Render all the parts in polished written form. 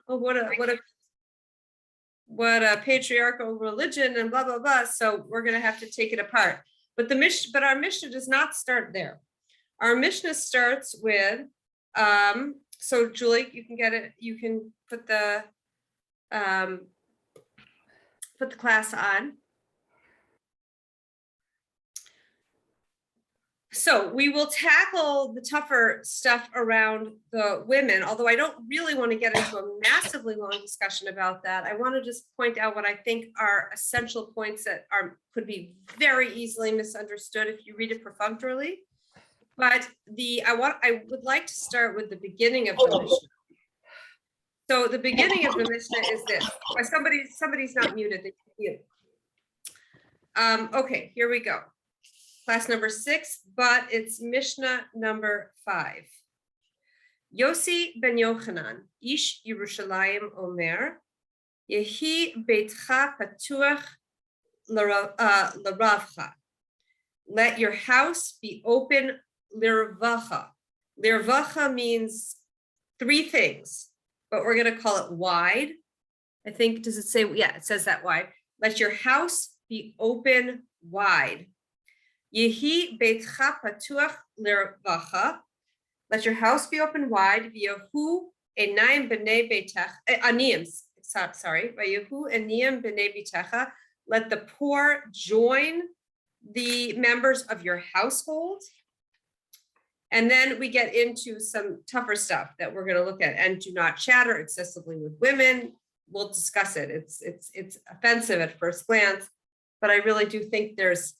oh, what a patriarchal religion and blah, blah, blah. So we're going to have to take it apart. But our Mishnah does not start there. Our Mishnah starts with, so Julie, you can get it. You can put the class on. So we will tackle the tougher stuff around the women, although I don't really want to get into a massively long discussion about that. I want to just point out what I think are essential points that could be very easily misunderstood if you read it perfunctorily. But I would like to start with the beginning of the Mishnah. So the beginning of the Mishnah is this. Somebody's not muted. They can mute. Okay, here we go. Class number 6, but it's Mishnah number 5. Yossi ben Yochanan, Ish Yerushalayim Omer, Yehi Beitcha Patuach L'Ravcha. Let your house be open L'Ravacha. L'Ravacha means 3 things, but we're going to call it wide. I think, does it say, yeah, it says that wide. Let your house be open wide. Yehi beitcha patuach l'ravacha. Let your house be open wide. V'yehu enayim b'nei beitecha. Aniyim, sorry. V'yehu enayim b'nei beitecha. Let the poor join the members of your household. And then we get into some tougher stuff that we're going to look at. And do not chatter excessively with women. We'll discuss it. It's offensive at first glance, but I really do think there's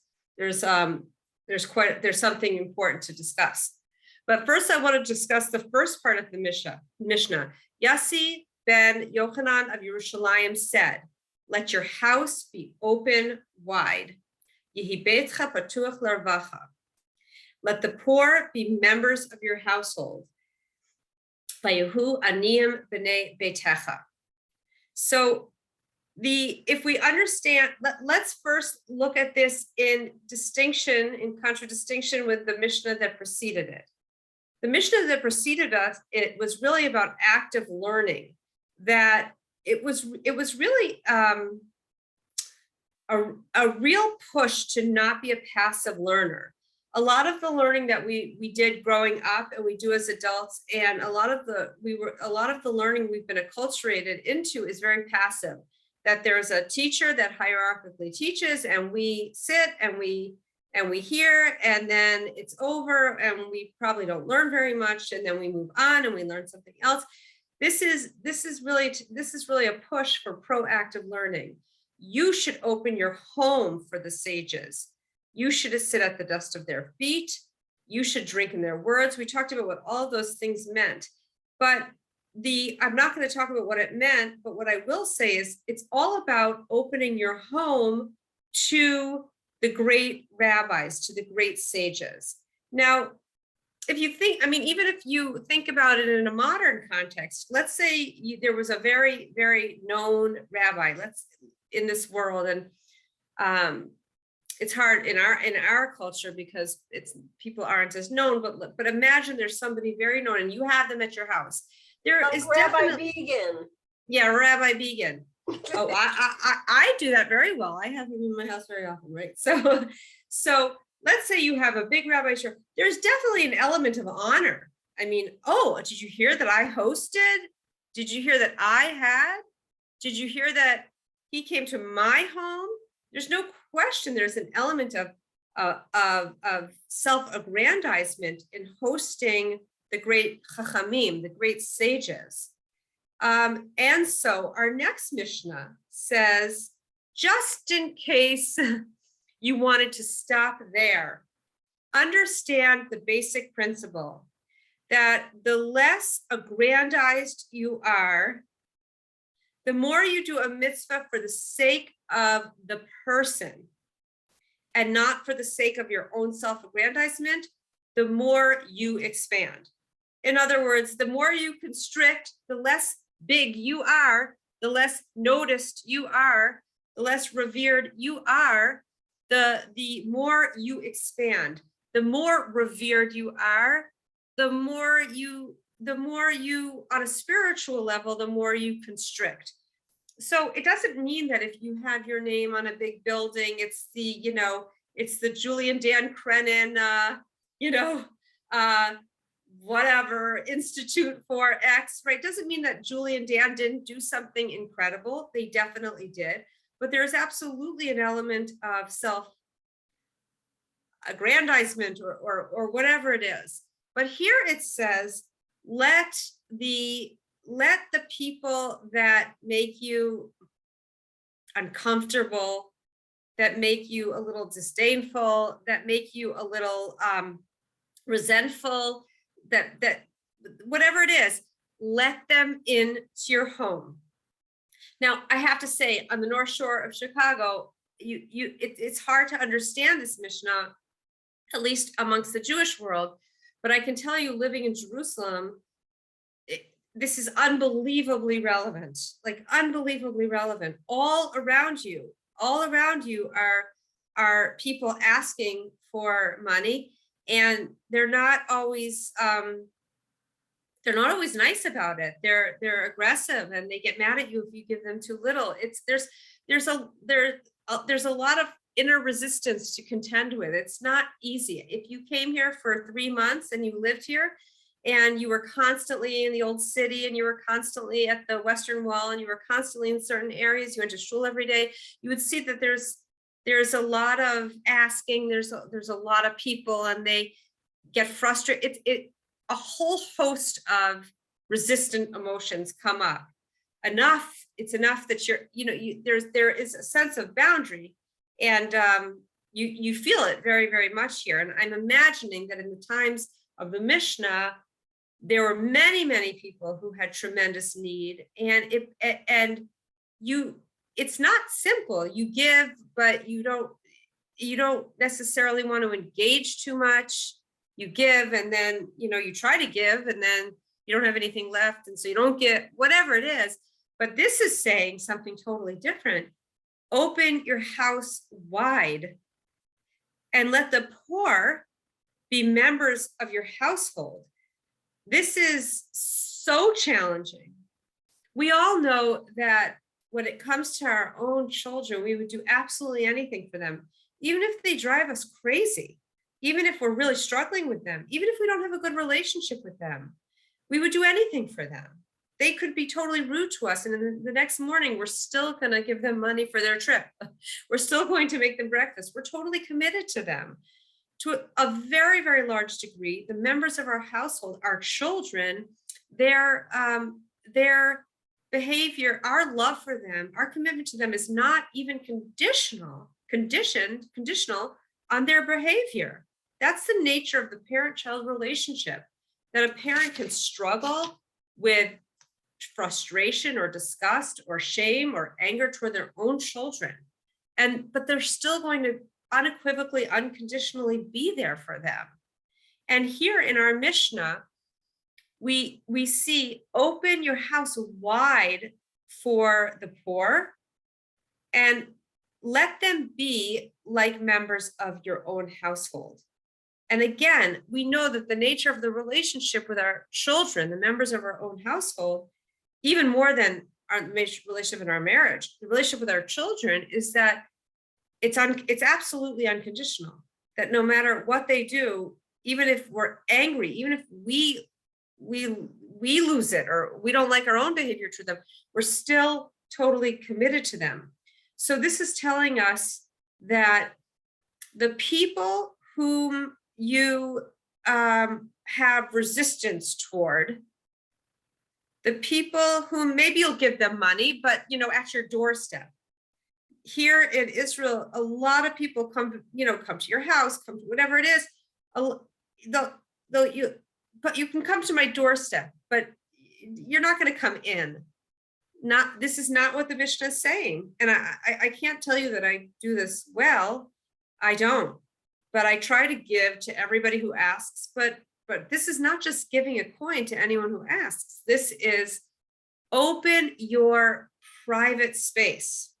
something important to discuss. But first I want to discuss the first part of the Mishnah. Yossi ben Yochanan of Yerushalayim said, let your house be open wide. Yehi beitcha patuach l'ravacha. Let the poor be members of your household. Vayehu aniyim b'nei beitecha. So if we understand, let's first look at this in contradistinction with the Mishnah that preceded it. The Mishnah that preceded us, it was really about active learning. That it was really a real push to not be a passive learner. A lot of the learning that we did growing up and we do as adults, and a lot of the learning we've been acculturated into is very passive. That there's a teacher that hierarchically teaches, and we sit and we hear, and then it's over, and we probably don't learn very much, and then we move on and we learn something else. This is really a push for proactive learning. You should open your home for the sages. You should sit at the dust of their feet. You should drink in their words. We talked about what all of those things meant, but I'm not going to talk about what it meant, but what I will say is it's all about opening your home to the great rabbis, to the great sages. Now, if you think, even if you think about it in a modern context, let's say there was a very, very known rabbi in this world, and it's hard in our culture because people aren't as known, but imagine there's somebody very known and you have them at your house. There is Rabbi Began. Yeah, Rabbi Began. Oh, I do that very well. I have him in my house very often, right? So let's say you have a big rabbi show. There's definitely an element of honor. Oh, did you hear that I hosted? Did you hear that I had? Did you hear that he came to my home? There's no question. There's an element of self-aggrandizement in hosting the great chachamim, the great sages. And so our next Mishnah says, just in case you wanted to stop there, understand the basic principle that the less aggrandized you are, the more you do a mitzvah for the sake of the person and not for the sake of your own self-aggrandizement, the more you expand. In other words, the more you constrict, the less big you are, the less noticed you are, the less revered you are, the more you expand. The more revered you are, the more you you, on a spiritual level, the more you constrict. So it doesn't mean that if you have your name on a big building, it's the Julian Dan Crennan, whatever Institute for X, right? Doesn't mean that Julian Dan didn't do something incredible. They definitely did. But there's absolutely an element of self-aggrandizement or whatever it is. But here it says, let the people that make you uncomfortable, that make you a little disdainful, that make you a little resentful, that whatever it is, let them into your home. Now, I have to say, on the North Shore of Chicago, it's hard to understand this Mishnah, at least amongst the Jewish world. But I can tell you, living in Jerusalem, this is unbelievably relevant, like unbelievably relevant. All around you are people asking for money, and they're not always nice about it. They're aggressive, and they get mad at you if you give them too little. There's a lot of inner resistance to contend with. It's not easy. If you came here for 3 months and you lived here, and you were constantly in the old city, and you were constantly at the Western Wall, and you were constantly in certain areas, you went to shul every day, you would see that there's a lot of asking, there's a lot of people, and they get frustrated. A whole host of resistant emotions come up. It's enough that there is a sense of boundary, and you feel it very, very much here. And I'm imagining that in the times of the Mishnah, there were many, many people who had tremendous need, and it's not simple. You give, but you don't necessarily want to engage too much. You give, and then you try to give, and then you don't have anything left, and so you don't get whatever it is. But this is saying something totally different. Open your house wide and let the poor be members of your household. This is so challenging. We all know that when it comes to our own children, we would do absolutely anything for them, even if they drive us crazy, even if we're really struggling with them, even if we don't have a good relationship with them, we would do anything for them. They could be totally rude to us, and then the next morning, we're still going to give them money for their trip. We're still going to make them breakfast. We're totally committed to them. To a very, very large degree, the members of our household, our children, their behavior, our love for them, our commitment to them is not even conditional on their behavior. That's the nature of the parent-child relationship, that a parent can struggle with frustration or disgust or shame or anger toward their own children, but they're still going to unequivocally, unconditionally be there for them. And here in our Mishnah, we see, open your house wide for the poor and let them be like members of your own household. And again, we know that the nature of the relationship with our children, the members of our own household, even more than our relationship in our marriage, the relationship with our children is that it's absolutely unconditional, that no matter what they do, even if we're angry, even if we lose it or we don't like our own behavior to them, we're still totally committed to them. So this is telling us that the people whom you have resistance toward, the people whom maybe you'll give them money, but at your doorstep. Here in Israel, a lot of people come to your house, come to whatever it is. But you can come to my doorstep, but you're not going to come in. This is not what the Mishnah is saying. And I can't tell you that I do this well. I don't, but I try to give to everybody who asks. But this is not just giving a coin to anyone who asks. This is open your private space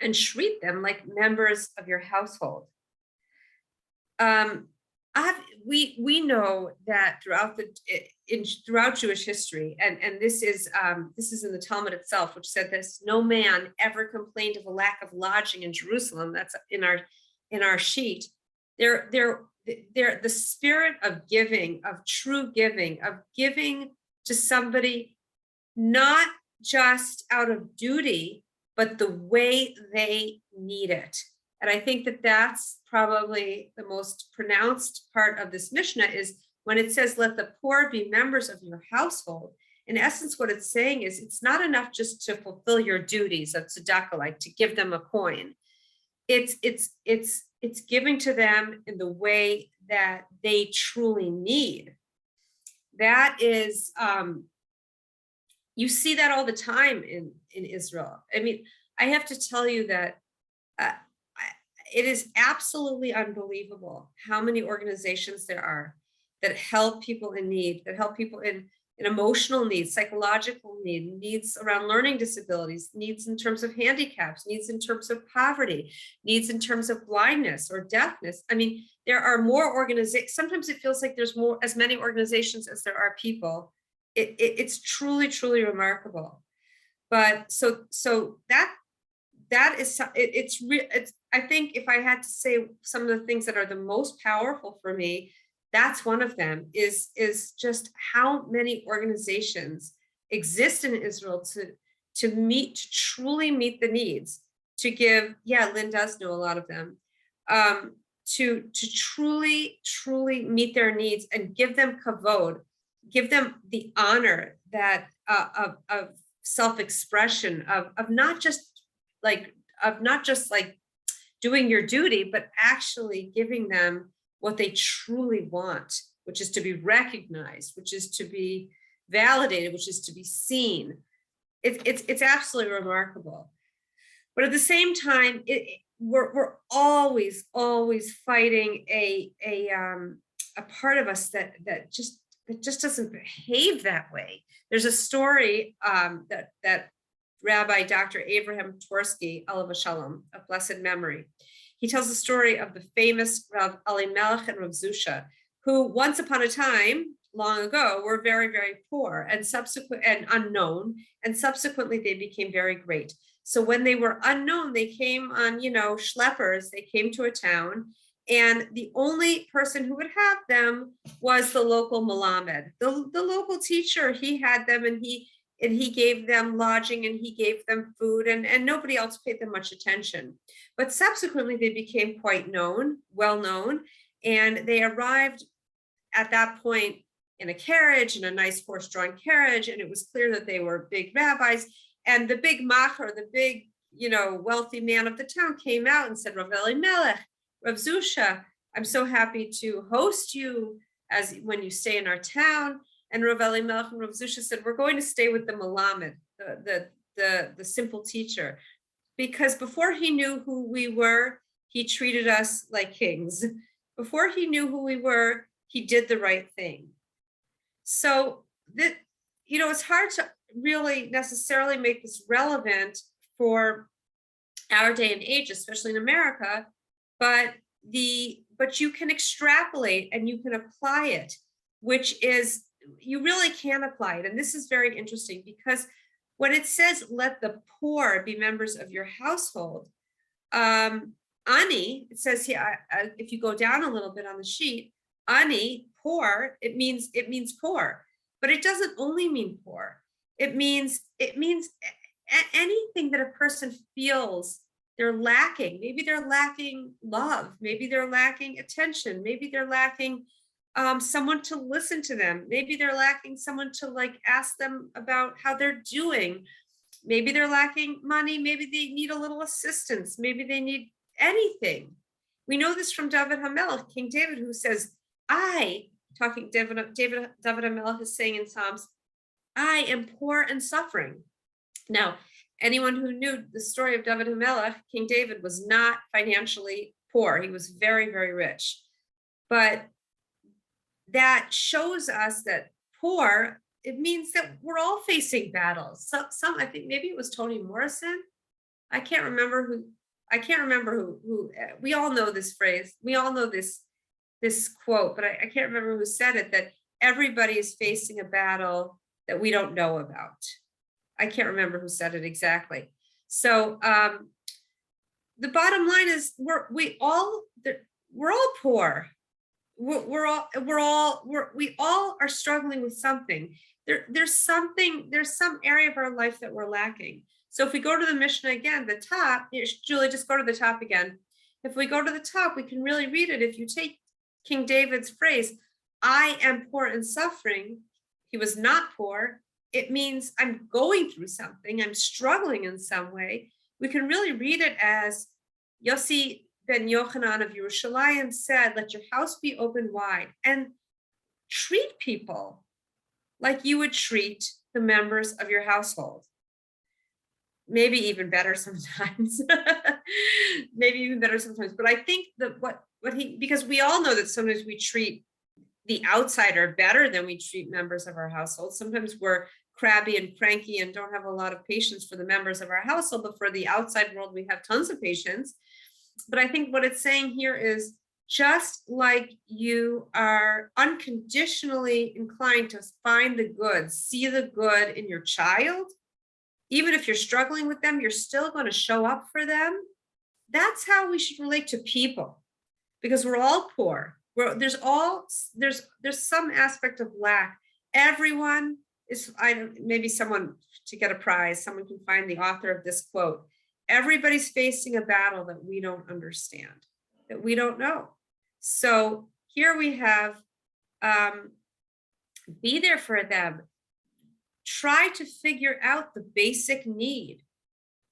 and treat them like members of your household. We know that throughout throughout Jewish history, and this is in the Talmud itself, which said this: no man ever complained of a lack of lodging in Jerusalem. That's in our sheet. The spirit of giving, of true giving, of giving to somebody, not just out of duty, but the way they need it. And I think that that's probably the most pronounced part of this Mishnah, is when it says, let the poor be members of your household. In essence, what it's saying is, it's not enough just to fulfill your duties of tzedakah, like to give them a coin. It's giving to them in the way that they truly need. That is, you see that all the time in Israel. I mean, I have to tell you that it is absolutely unbelievable how many organizations there are that help people in need, that help people in emotional needs, psychological needs around learning disabilities, needs in terms of handicaps, needs in terms of poverty, needs in terms of blindness or deafness. I mean, there are more organizations. Sometimes it feels like there's as many organizations as there are people. It's truly, truly remarkable. But so that is, it's I think if I had to say some of the things that are the most powerful for me, that's one of them, is just how many organizations exist in Israel to truly meet the needs, to give, Lynn does know a lot of them, to truly meet their needs and give them kavod, give them the honor that of self-expression, of not just like doing your duty, but actually giving them what they truly want, which is to be recognized, which is to be validated, which is to be seen. It's absolutely remarkable. But at the same time, we're always fighting a part of us that just doesn't behave that way. There's a story that Rabbi Dr. Abraham Twersky, alav shalom, of blessed memory, he tells the story of the famous Rav Elimelech and Rav Zusha, who once upon a time, long ago, were very, very poor and unknown, and subsequently they became very great. So when they were unknown, they came on, schleppers. They came to a town, and the only person who would have them was the local Melamed, the local teacher. He had them, and he gave them lodging, and he gave them food, and nobody else paid them much attention. But subsequently, they became quite well known, and they arrived at that point in a carriage, in a nice horse-drawn carriage, and it was clear that they were big rabbis. And the big macher, the big, wealthy man of the town came out and said, Rav Elimelech, Rav Zusha, I'm so happy to host you when you stay in our town. And Rav Elimelech and Rav Zusha said, we're going to stay with the Melamed, the simple teacher, because before he knew who we were, he treated us like kings. Before he knew who we were, he did the right thing. So that, it's hard to really necessarily make this relevant for our day and age, especially in America, but you can extrapolate and you can apply it, which is, you really can apply it. And this is very interesting, because when it says, let the poor be members of your household, ani, it says here, if you go down a little bit on the sheet, ani, poor, it means poor, but it doesn't only mean poor. It means anything that a person feels they're lacking. Maybe they're lacking love. Maybe they're lacking attention. Maybe they're lacking someone to listen to them. Maybe they're lacking someone to ask them about how they're doing. Maybe they're lacking money. Maybe they need a little assistance. Maybe they need anything. We know this from David HaMelech, King David, who says, David HaMelech is saying in Psalms, I am poor and suffering. Now, anyone who knew the story of David HaMelech, King David was not financially poor. He was very, very rich. But that shows us that poor, it means that we're all facing battles. Some I think maybe it was Toni Morrison. I can't remember who, we all know this phrase. We all know this quote, but I can't remember who said it, that everybody is facing a battle that we don't know about. I can't remember who said it exactly. So the bottom line is we're all poor. We all are struggling with something. There's some area of our life that we're lacking. So if we go to the Mishnah again, the top, Julie, just go to the top again. If we go to the top, we can really read it. If you take King David's phrase, I am poor and suffering, he was not poor. It means I'm going through something, I'm struggling in some way. We can really read it as Yossi ben Yochanan of Yerushalayim said, let your house be open wide and treat people like you would treat the members of your household. Maybe even better sometimes. Maybe even better sometimes. But I think that because we all know that sometimes we treat the outsider better than we treat members of our household. Sometimes we're crabby and cranky and don't have a lot of patience for the members of our household, but for the outside world, we have tons of patience. But I think what it's saying here is, just like you are unconditionally inclined to find the good, see the good in your child, even if you're struggling with them, you're still going to show up for them. That's how we should relate to people, because we're all poor. There's some aspect of lack. Everyone is, maybe someone, to get a prize, someone can find the author of this quote. Everybody's facing a battle that we don't understand, that we don't know. So here we have, be there for them. Try to figure out the basic need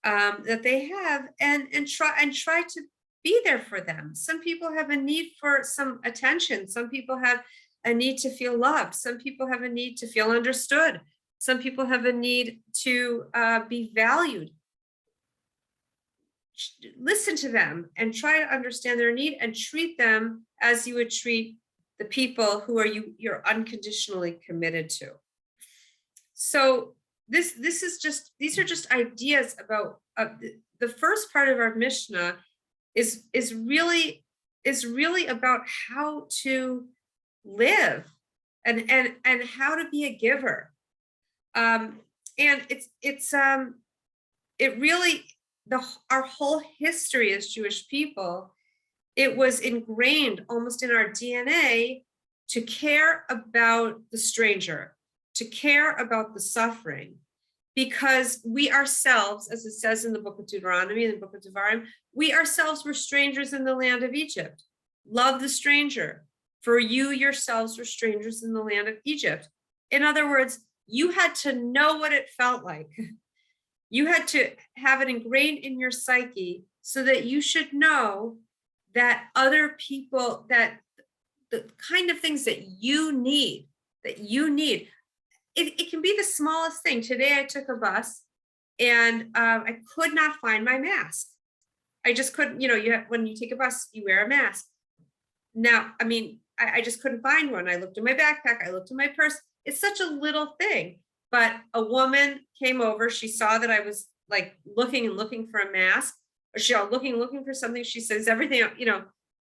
that they have, and try to be there for them. Some people have a need for some attention. Some people have a need to feel loved. Some people have a need to feel understood. Some people have a need to be valued. Listen to them and try to understand their need and treat them as you would treat the people who you're unconditionally committed to. So these are just ideas about the first part of our Mishnah is really about how to live and how to be a giver. And it really, our whole history as Jewish people, it was ingrained almost in our DNA to care about the stranger, to care about the suffering, because we ourselves, as it says in the book of Deuteronomy and the book of Devarim, we ourselves were strangers in the land of Egypt. Love the stranger, for you yourselves were strangers in the land of Egypt. In other words, you had to know what it felt like. You had to have it ingrained in your psyche so that you should know that other people, that the kind of things that you need, it can be the smallest thing. Today I took a bus and I could not find my mask. I just couldn't, when you take a bus, you wear a mask. Now, I just couldn't find one. I looked in my backpack, I looked in my purse. It's such a little thing, but a woman came over. She saw that I was like looking for a mask, or she was looking for something. She says, everything,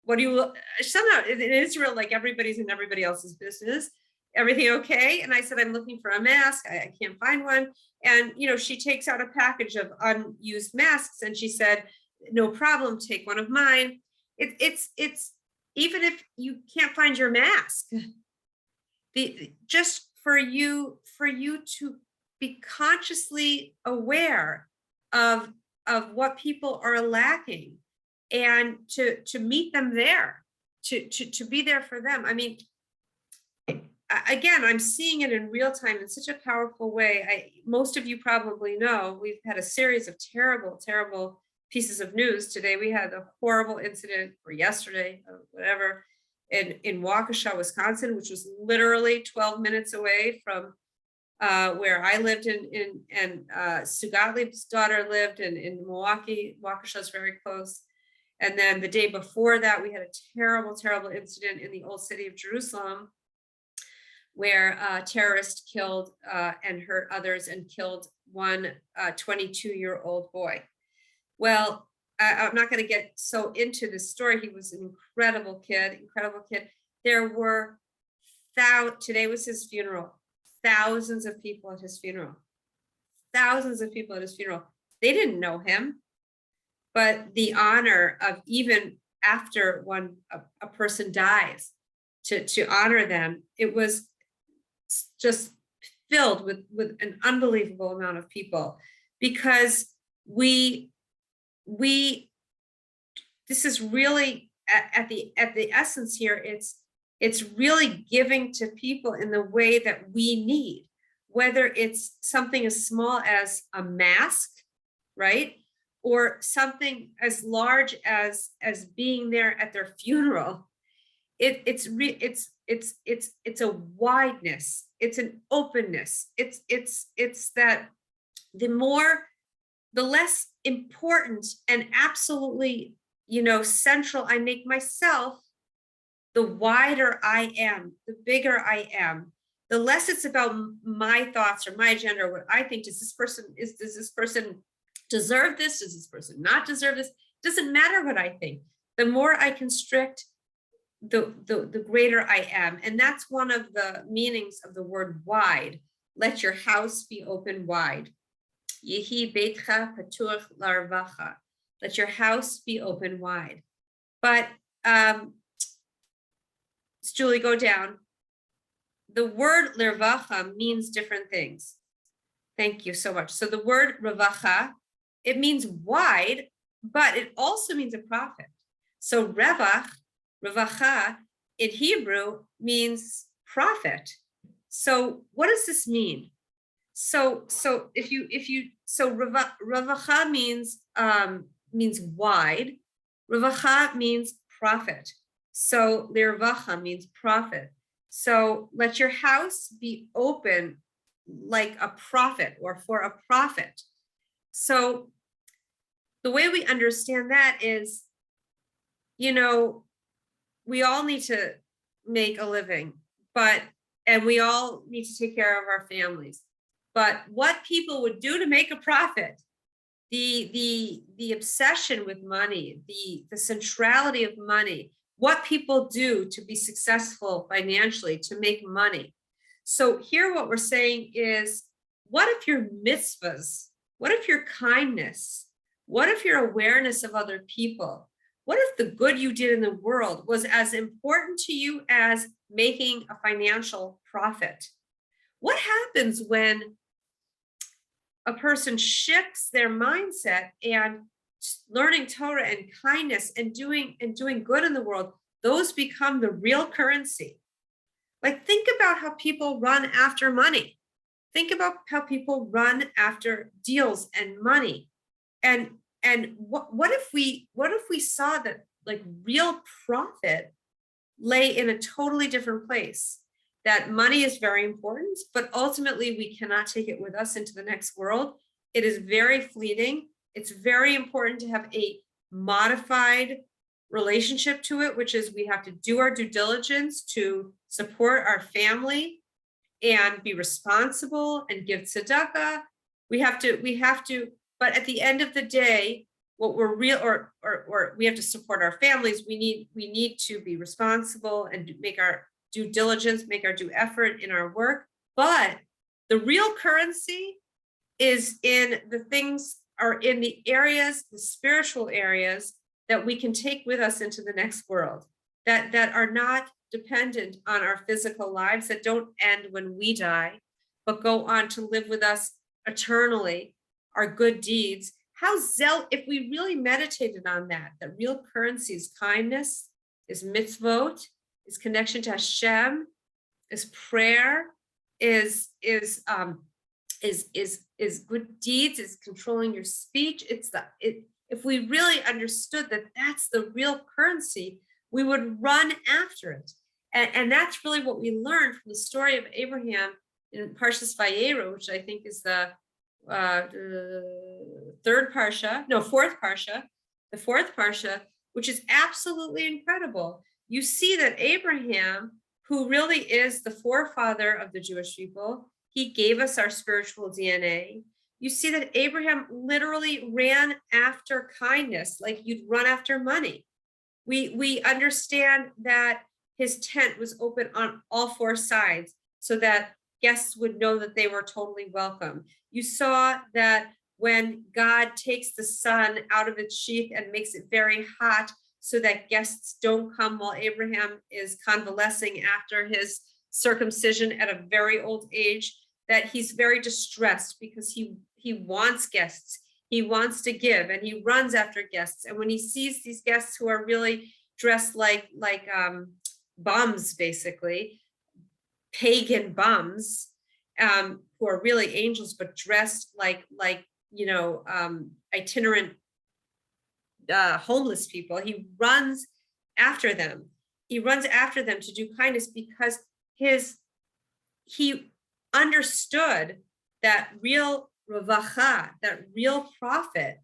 what do you, somehow in Israel, like everybody's in everybody else's business. Everything okay? And I said, I'm looking for a mask. I can't find one. And, she takes out a package of unused masks and she said, no problem, take one of mine. It's even if you can't find your mask, just for you to be consciously aware of what people are lacking and to meet them there, to be there for them. Again, I'm seeing it in real time in such a powerful way. Most of you probably know we've had a series of terrible, terrible pieces of news. Today we had a horrible incident, or yesterday, or whatever, in Waukesha, Wisconsin, which was literally 12 minutes away from where I lived and Sue Gottlieb's daughter lived in Milwaukee. Waukesha is very close. And then the day before that, we had a terrible, terrible incident in the old city of Jerusalem, where a terrorist killed and hurt others and killed one 22-year-old boy. Well, I'm not going to get so into this story. He was an incredible kid. There were Today was his funeral. Thousands of people at his funeral. Thousands of people at his funeral. They didn't know him, but the honor of, even after a person dies, to honor them, it was just filled with an unbelievable amount of people, because this is really at the essence here. It's really giving to people in the way that we need, whether it's something as small as a mask, right? Or something as large as being there at their funeral. It's a wideness, it's an openness. It's that the less important and absolutely, central I make myself, the wider I am, the bigger I am, the less it's about my thoughts or my agenda or what I think. Does this person deserve this? Does this person not deserve this? It doesn't matter what I think. The more I constrict, the greater I am. And that's one of the meanings of the word wide. Let your house be open wide. Yehi beitcha patuach larvacha. Let your house be open wide. But Julie, go down. The word lervacha means different things. Thank you so much. So the word revacha, it means wide, but it also means a profit. So revacha in Hebrew means profit. So what does this mean? So revacha means wide. Revacha means profit. So lirvacha means profit. So let your house be open like a profit, or for a profit. So the way we understand that is, we all need to make a living, and we all need to take care of our families. But what people would do to make a profit, the obsession with money, the centrality of money, what people do to be successful financially, to make money. So here what we're saying is, what if your mitzvahs, what if your kindness, what if your awareness of other people, what if the good you did in the world was as important to you as making a financial profit? What happens when a person shifts their mindset, and learning Torah and kindness and doing good in the world, those become the real currency? Like, think about how people run after money. Think about how people run after deals and money. And what if we saw that, like, real profit lay in a totally different place? That money is very important, but ultimately we cannot take it with us into the next world. It is very fleeting. It's very important to have a modified relationship to it, which is we have to do our due diligence to support our family and be responsible and give tzedakah. We have to, but at the end of the day, what we're real, or we have to support our families. We need to be responsible and make our due diligence, make our due effort in our work. But the real currency is in the things, are in the areas, the spiritual areas that we can take with us into the next world, that are not dependent on our physical lives, that don't end when we die, but go on to live with us eternally, our good deeds. If we really meditated on that real currency is kindness, is mitzvot, is connection to Hashem, is prayer, is good deeds, is controlling your speech. If we really understood that that's the real currency, we would run after it. And that's really what we learned from the story of Abraham in Parshas Vayera, which I think is the fourth parsha, which is absolutely incredible. You see that Abraham, who really is the forefather of the Jewish people, he gave us our spiritual DNA. You see that Abraham literally ran after kindness like you'd run after money. We understand that his tent was open on all four sides so that guests would know that they were totally welcome. You saw that when God takes the sun out of its sheath and makes it very hot so that guests don't come while Abraham is convalescing after his circumcision at a very old age, that he's very distressed because he wants guests. He wants to give, and he runs after guests. And when he sees these guests who are really dressed like bums, basically, pagan bums, who are really angels, but dressed like itinerant homeless people, he runs after them. He runs after them to do kindness because he understood that real ravacha, that real profit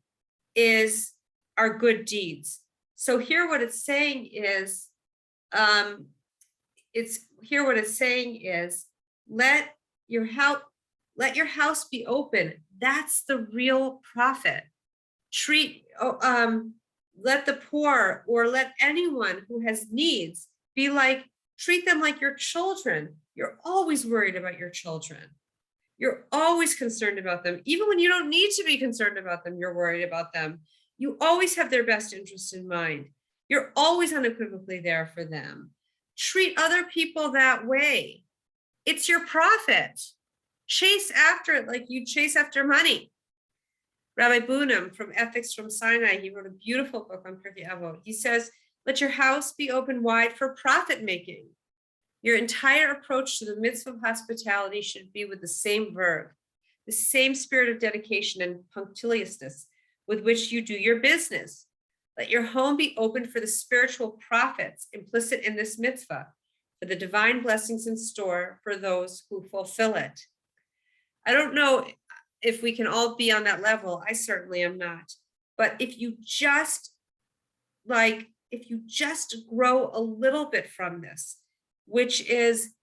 are good deeds. So here what it's saying is, let your house be open. That's the real profit. Let the poor, or let anyone who has needs, treat them like your children. You're always worried about your children. You're always concerned about them. Even when you don't need to be concerned about them, you're worried about them. You always have their best interest in mind. You're always unequivocally there for them. Treat other people that way. It's your profit. Chase after it like you chase after money. Rabbi Bunam from Ethics from Sinai, he wrote a beautiful book on Pirkei Avot. He says, let your house be open wide for profit making. Your entire approach to the mitzvah of hospitality should be with the same verb, the same spirit of dedication and punctiliousness with which you do your business. Let your home be open for the spiritual profits implicit in this mitzvah, for the divine blessings in store for those who fulfill it. I don't know if we can all be on that level. I certainly am not. But if you just grow a little bit from this, which is,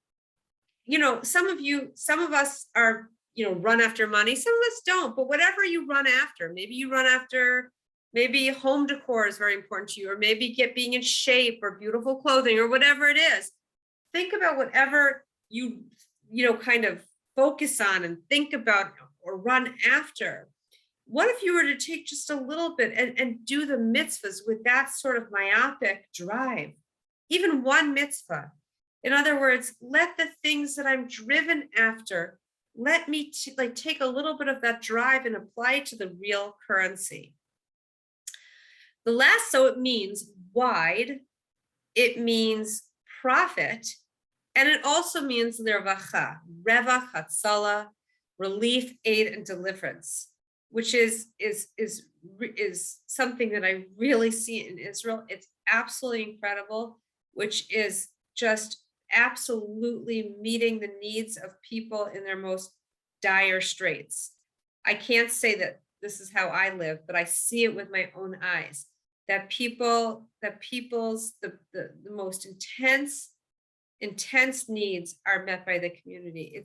some of us are, run after money. Some of us don't, but whatever you run after, maybe home decor is very important to you, or maybe being in shape or beautiful clothing or whatever it is. Think about whatever you kind of focus on and think about or run after. What if you were to take just a little bit and do the mitzvahs with that sort of myopic drive, even one mitzvah? In other words, let the things that I'm driven after, let me take a little bit of that drive and apply it to the real currency. The last, so it means wide, it means profit, and it also means lirvacha, revach, hatzala, relief, aid, and deliverance, which is something that I really see in Israel. It's absolutely incredible, which is just absolutely meeting the needs of people in their most dire straits. I can't say that this is how I live, but I see it with my own eyes, that the most intense needs are met by the community.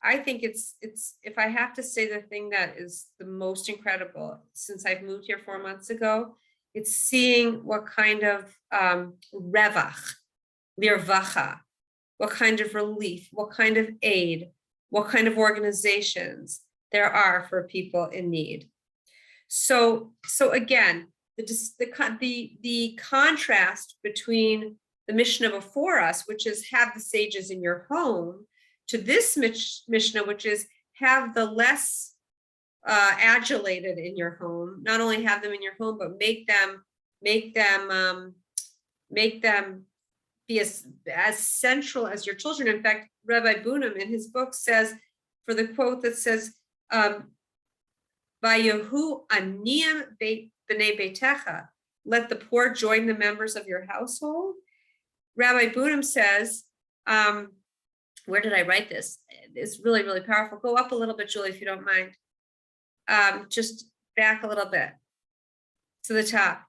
I think it's if I have to say the thing that is the most incredible since I've moved here 4 months ago, it's seeing what kind of revach, lirvacha, what kind of relief, what kind of aid, what kind of organizations there are for people in need. So again, the contrast between the Mishnah before us, which is have the sages in your home, to this Mishnah, which is have the less adulated in your home. Not only have them in your home, but make them be as central as your children. In fact, Rabbi Bunam in his book says, for the quote that says, "Vayehu aniyim b'nei beitecha," let the poor join the members of your household. Rabbi Bunam says, where did I write this? It's really, really powerful. Go up a little bit, Julie, if you don't mind. Just back a little bit to the top.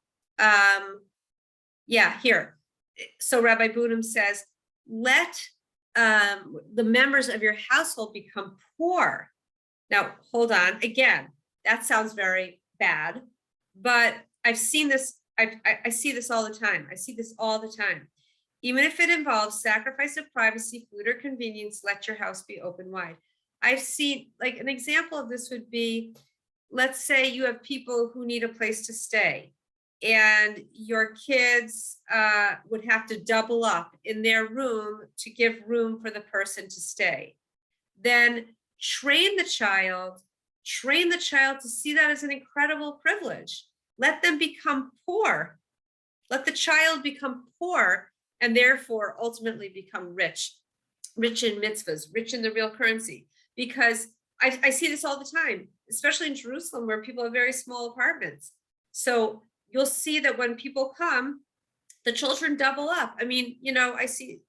Yeah, here. So Rabbi Bunam says, let the members of your household become poor. Now, hold on. Again, that sounds very bad, but I've seen this. I see this all the time. I see this all the time. Even if it involves sacrifice of privacy, food, or convenience, let your house be open wide. I've seen, like, an example of this would be, let's say you have people who need a place to stay, and your kids would have to double up in their room to give room for the person to stay. Then train the child to see that as an incredible privilege. Let them become poor. Let the child become poor and therefore ultimately become rich in mitzvahs, rich in the real currency. Because I see this all the time, especially in Jerusalem, where people have very small apartments. So you'll see that when people come, the children double up. I mean, I see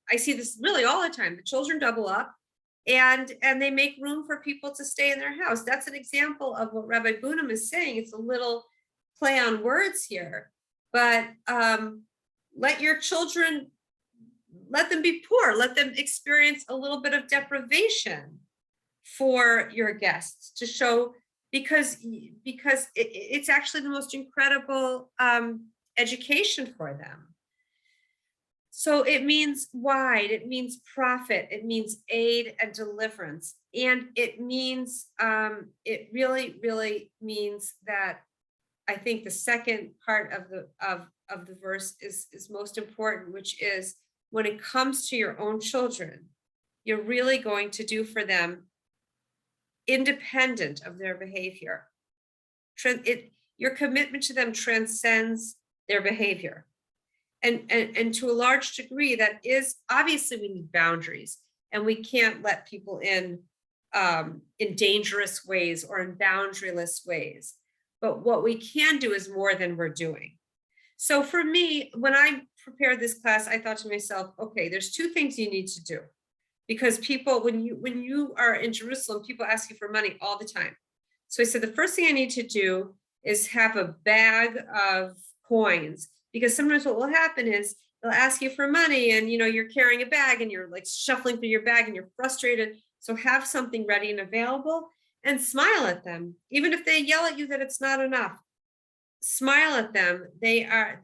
this really all the time. The children double up, and they make room for people to stay in their house. That's an example of what Rabbi Bunam is saying. It's a little play on words here, but let your children, let them be poor, let them experience a little bit of deprivation for your guests, to show, because it's actually the most incredible education for them. So it means wide, it means profit, it means aid and deliverance. And it means, it really, really means that, I think the second part of the verse is most important, which is, when it comes to your own children, you're really going to do for them independent of their behavior. Your commitment to them transcends their behavior. And to a large degree, that is, obviously we need boundaries, and we can't let people in dangerous ways or in boundaryless ways. But what we can do is more than we're doing. So for me, when I prepared this class, I thought to myself, okay, there's two things you need to do. Because people, when you are in Jerusalem, people ask you for money all the time. So I said, the first thing I need to do is have a bag of coins, because sometimes what will happen is they'll ask you for money, and you're carrying a bag and you're like shuffling through your bag and you're frustrated. So have something ready and available, and smile at them. Even if they yell at you that it's not enough, smile at them. They are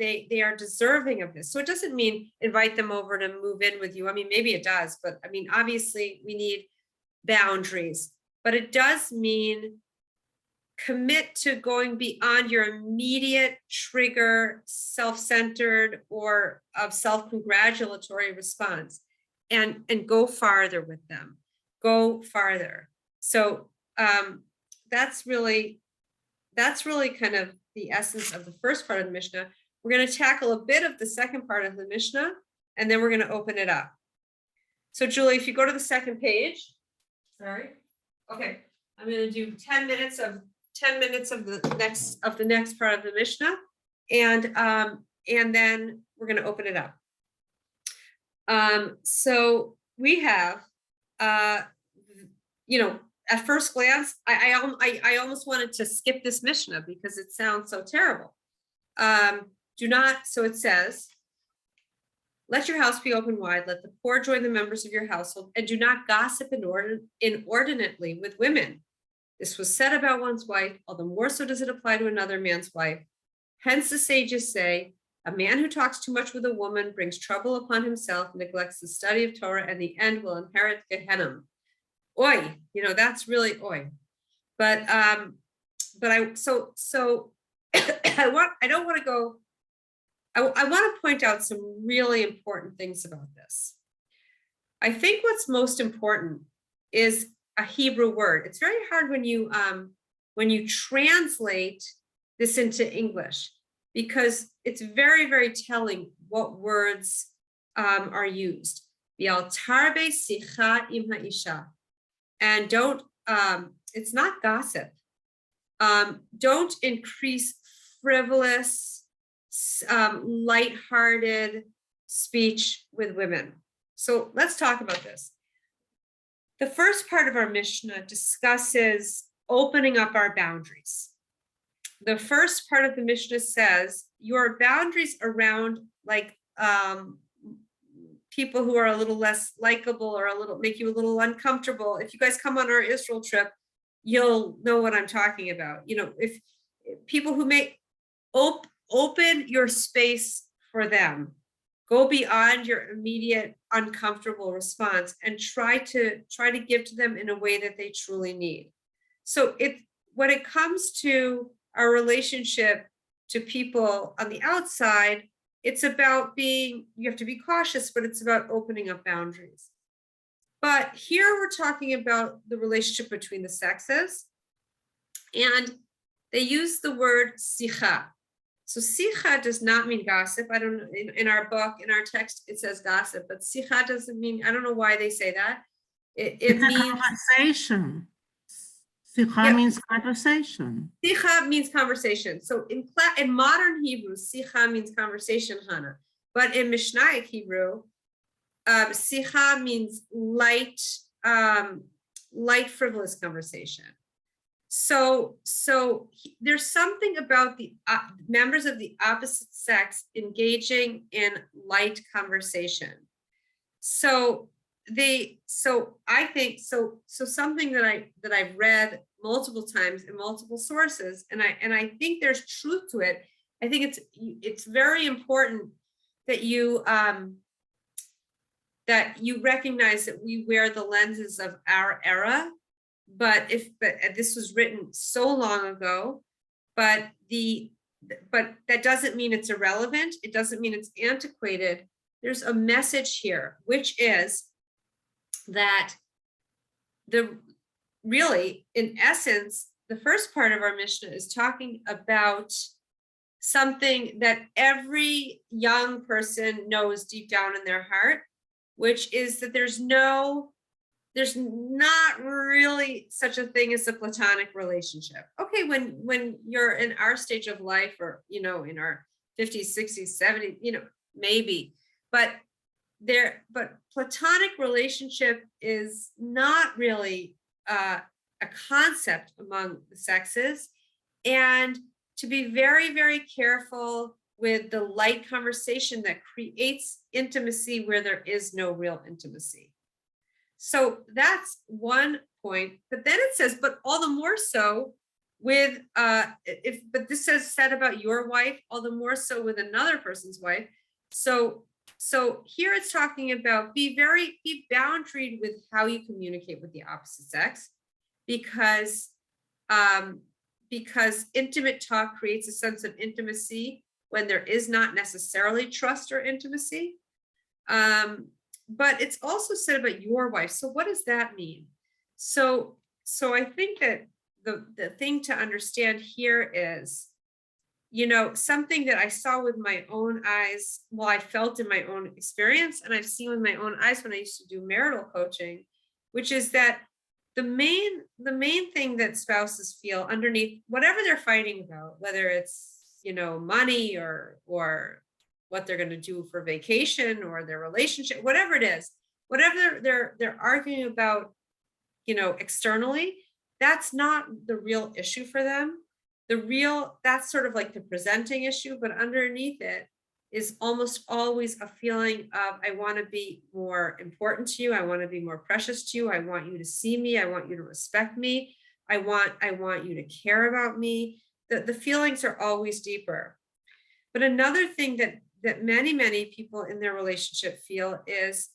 deserving of this. So it doesn't mean invite them over to move in with you. I mean, maybe it does, but I mean, obviously we need boundaries, but it does mean commit to going beyond your immediate trigger, self-centered or of self-congratulatory response, and go farther with them. Go farther. So that's really kind of the essence of the first part of the Mishnah. We're going to tackle a bit of the second part of the Mishnah, and then we're going to open it up. So Julie, if you go to the second page, sorry. Okay, I'm going to do 10 minutes of the next part of the Mishnah, and then we're going to open it up. So we have, at first glance, I almost wanted to skip this Mishnah because it sounds so terrible. So it says, let your house be open wide, let the poor join the members of your household, and do not gossip inordinately with women. This was said about one's wife, all the more so does it apply to another man's wife. Hence the sages say, a man who talks too much with a woman brings trouble upon himself, neglects the study of Torah, and the end will inherit Gehenna. Oi, that's really oi. But I want to point out some really important things about this. I think what's most important is a Hebrew word. It's very hard when you translate this into English, because it's very, very telling what words are used. V'altarbe sicha im ha'isha. And don't, it's not gossip. Don't increase frivolous, lighthearted speech with women. So let's talk about this. The first part of our Mishnah discusses opening up our boundaries. The first part of the Mishnah says your boundaries around people who are a little less likable or make you a little uncomfortable. If you guys come on our Israel trip, you'll know what I'm talking about. If people who make open your space for them, Go beyond your immediate uncomfortable response and try to give to them in a way that they truly need. So when it comes to our relationship to people on the outside, it's about you have to be cautious, but it's about opening up boundaries. But here we're talking about the relationship between the sexes, and they use the word sicha. So sicha does not mean gossip. I don't know, in our book, in our text, it says gossip, but sicha doesn't mean, I don't know why they say that. It means conversation. Sicha means conversation. Sicha means conversation. So in modern Hebrew, sicha means conversation, Hannah. But in Mishnaic Hebrew, sicha means light, frivolous conversation. So there's something about the members of the opposite sex engaging in light conversation. So I think something that I've read multiple times in multiple sources, and I think there's truth to it. I think it's very important that you recognize that we wear the lenses of our era, but this was written so long ago, but that doesn't mean it's irrelevant. It doesn't mean it's antiquated. There's a message here, which is that really, in essence, the first part of our Mishnah is talking about something that every young person knows deep down in their heart, which is that there's not really such a thing as a platonic relationship. Okay, when you're in our stage of life, or in our 50s, 60s, 70s, maybe, but platonic relationship is not really a concept among the sexes, and to be very, very careful with the light conversation that creates intimacy where there is no real intimacy. So that's one point. But then it says, but all the more so with but this said about your wife, all the more so with another person's wife. So here it's talking about be boundaried with how you communicate with the opposite sex, because intimate talk creates a sense of intimacy when there is not necessarily trust or intimacy. But it's also said about your wife. So what does that mean? So I think that the thing to understand here is, something that I saw with my own eyes, I felt in my own experience, and I've seen with my own eyes when I used to do marital coaching, which is that the main thing that spouses feel underneath whatever they're fighting about, whether it's, money or what they're going to do for vacation or their relationship, whatever it is, whatever they're arguing about, externally, that's not the real issue for them. That's sort of like the presenting issue, but underneath it is almost always a feeling of, I want to be more important to you. I want to be more precious to you. I want you to see me. I want you to respect me. I want you to care about me. The feelings are always deeper. But another thing that many people in their relationship feel is,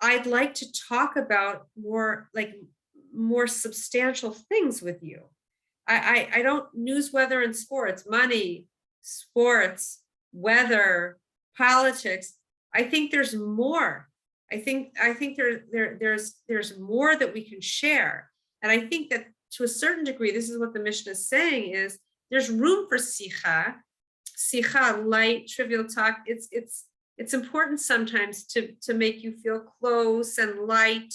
I'd like to talk about more substantial things with you. I don't news, weather, and sports, money, sports, weather, politics. I think there's more. I think there's more that we can share. And I think that to a certain degree, this is what the Mishnah is saying, is there's room for sicha, light, trivial talk. It's important sometimes to make you feel close and light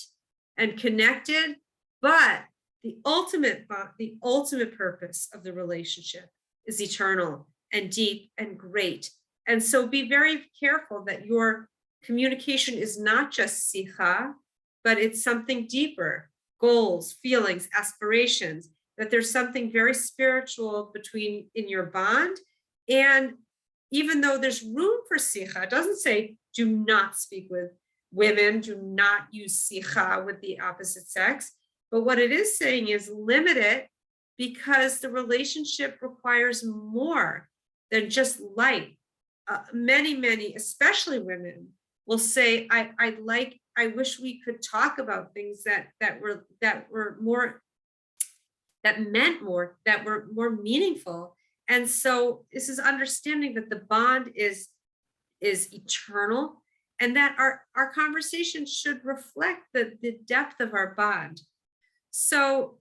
and connected, but the ultimate purpose of the relationship is eternal and deep and great. And so be very careful that your communication is not just sicha, but it's something deeper, goals, feelings, aspirations, that there's something very spiritual in your bond. And even though there's room for sicha, it doesn't say do not speak with women, do not use sicha with the opposite sex. But what it is saying is limit it, because the relationship requires more than just light. many, especially women, will say, I wish we could talk about things that were more, that meant more, that were more meaningful. And so this is understanding that the bond is eternal, and that our conversation should reflect the depth of our bond. So,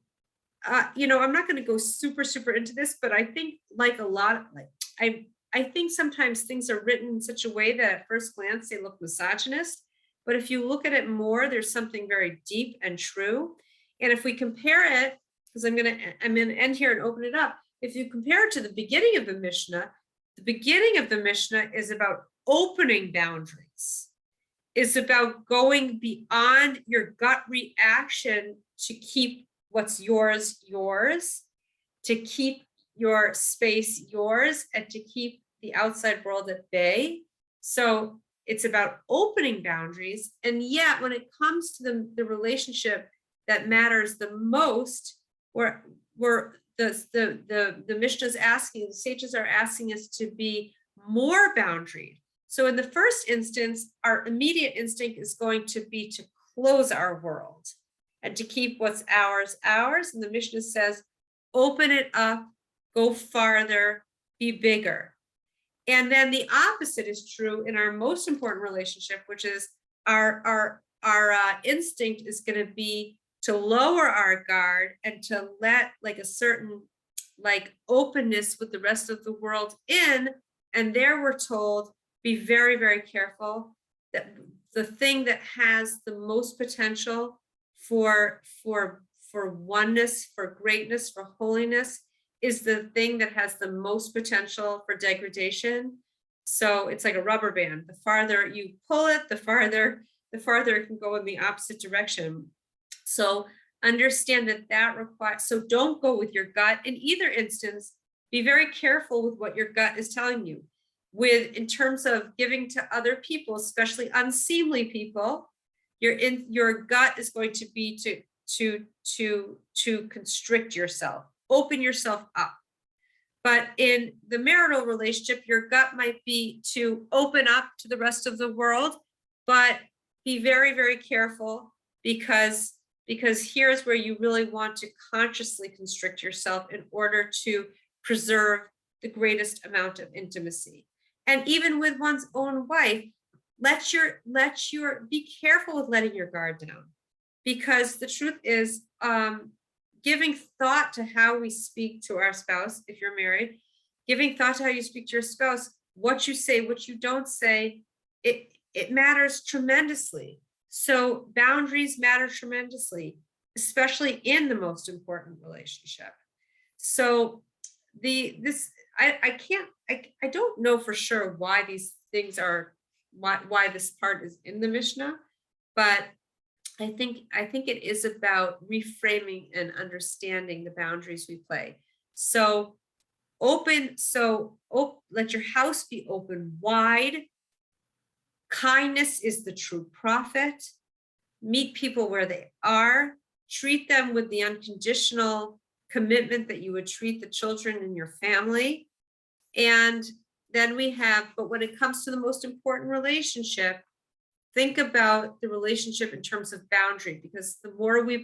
I'm not going to go super into this, but I think I think sometimes things are written in such a way that at first glance they look misogynist, but if you look at it more, there's something very deep and true. And if we compare it, because I'm going to end here and open it up. If you compare it to the beginning of the Mishnah is about opening boundaries, is about going beyond your gut reaction to keep what's yours, to keep your space yours, and to keep the outside world at bay. So it's about opening boundaries. And yet when it comes to the relationship that matters the most, where the Mishnah is asking, the sages are asking us to be more boundaried. So in the first instance, our immediate instinct is going to be to close our world and to keep what's ours. And the Mishnah says, open it up, go farther, be bigger. And then the opposite is true in our most important relationship, which is our instinct is going to be to lower our guard and to let like a certain like openness with the rest of the world in. And there we're told, be very, very careful that the thing that has the most potential for oneness, for greatness, for holiness, is the thing that has the most potential for degradation. So it's like a rubber band. The farther you pull it, the farther it can go in the opposite direction. So understand that requires, so don't go with your gut in either instance. Be very careful with what your gut is telling you. In terms of giving to other people, especially unseemly people, your gut is going to be to constrict yourself, open yourself up. But in the marital relationship, your gut might be to open up to the rest of the world, but be very, very careful, because here's where you really want to consciously constrict yourself in order to preserve the greatest amount of intimacy. And even with one's own wife, be careful with letting your guard down, because the truth is, giving thought to how we speak to our spouse, if you're married, giving thought to how you speak to your spouse, what you say, what you don't say, it matters tremendously. So boundaries matter tremendously, especially in the most important relationship. So I don't know for sure why these things are, why this part is in the Mishnah, but I think it is about reframing and understanding the boundaries we play. So let your house be open wide. Kindness is the true prophet. Meet people where they are. Treat them with the unconditional commitment that you would treat the children in your family. And then but when it comes to the most important relationship, think about the relationship in terms of boundary, because the more we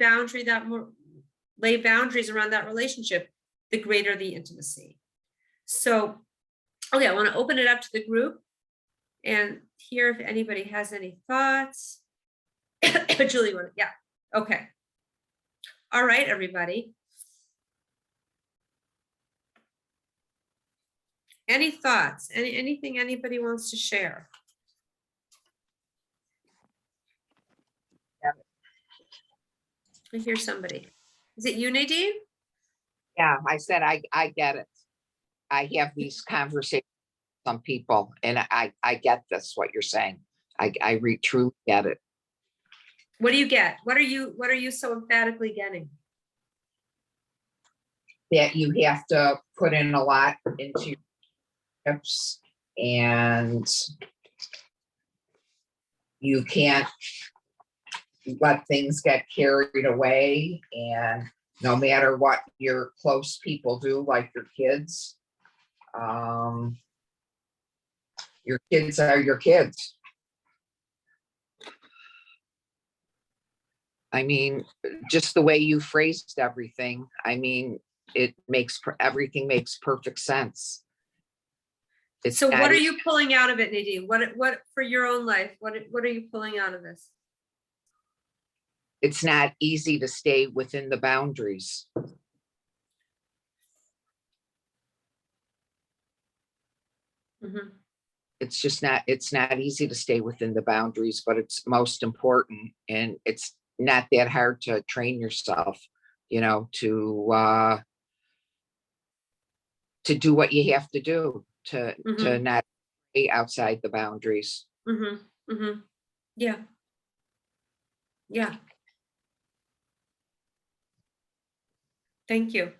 lay boundaries around that relationship, the greater the intimacy. So, okay, I want to open it up to the group and hear if anybody has any thoughts. Julie, yeah, okay. All right, everybody. Any thoughts? Anything anybody wants to share? I hear somebody. Is it you, Nadine? Yeah, I said, I get it. I have these conversations with some people, and I get this, what you're saying. I truly get it. What do you get? What are you so emphatically getting? That you have to put in a lot into your tips, and you can't let things get carried away. And no matter what your close people do, like your kids, Your kids are your kids. I mean, just the way you phrased everything, I mean, everything makes perfect sense. It's So not what are easy. you pulling out of it, Nadine? What for your own life? What are you pulling out of this? It's not easy to stay within the boundaries. Mhm. It's not easy to stay within the boundaries, but it's most important. And it's not that hard to train yourself, to do what you have to do to Mhm. not be outside the boundaries. Mhm. Mhm. Yeah. Yeah. Thank you.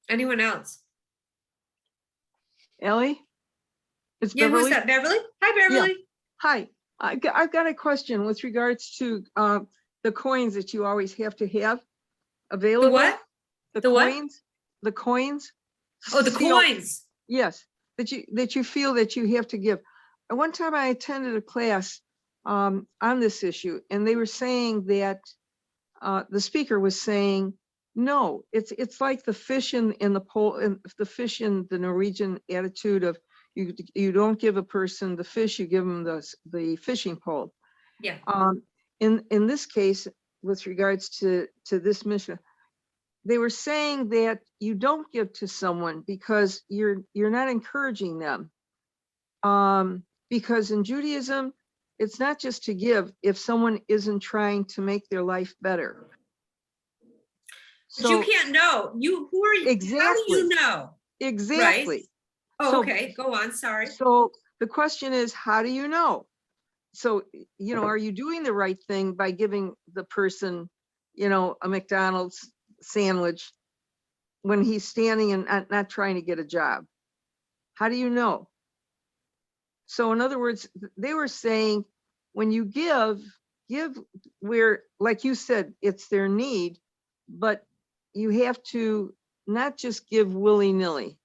Anyone else? Ellie? It's Yeah, who's Beverly. that? Beverly? Hi, Beverly. Hi, I've got a question with regards to the coins that you always have to have The available. what? The the what? coins, the coins. Oh, the CO coins. Yes, that you feel that you have to give. And one time I attended a class on this issue, and they were saying that the speaker was saying, no, it's like the fish in the pole, and the fish in the Norwegian attitude of you don't give a person the fish, you give them the fishing pole. Yeah. In this case, with regards to this mission, they were saying that you don't give to someone because you're not encouraging them. Because in Judaism, it's not just to give if someone isn't trying to make their life better. But you So can't know. Who are you? How do exactly, you know? exactly. Oh, So- okay. Go on. Sorry. So the question is, how do you know? So, are you doing the right thing by giving the person, a McDonald's sandwich when he's standing and not trying to get a job? How do you know? So in other words, they were saying, when you give where, like you said, it's their need, but you have to not just give willy-nilly.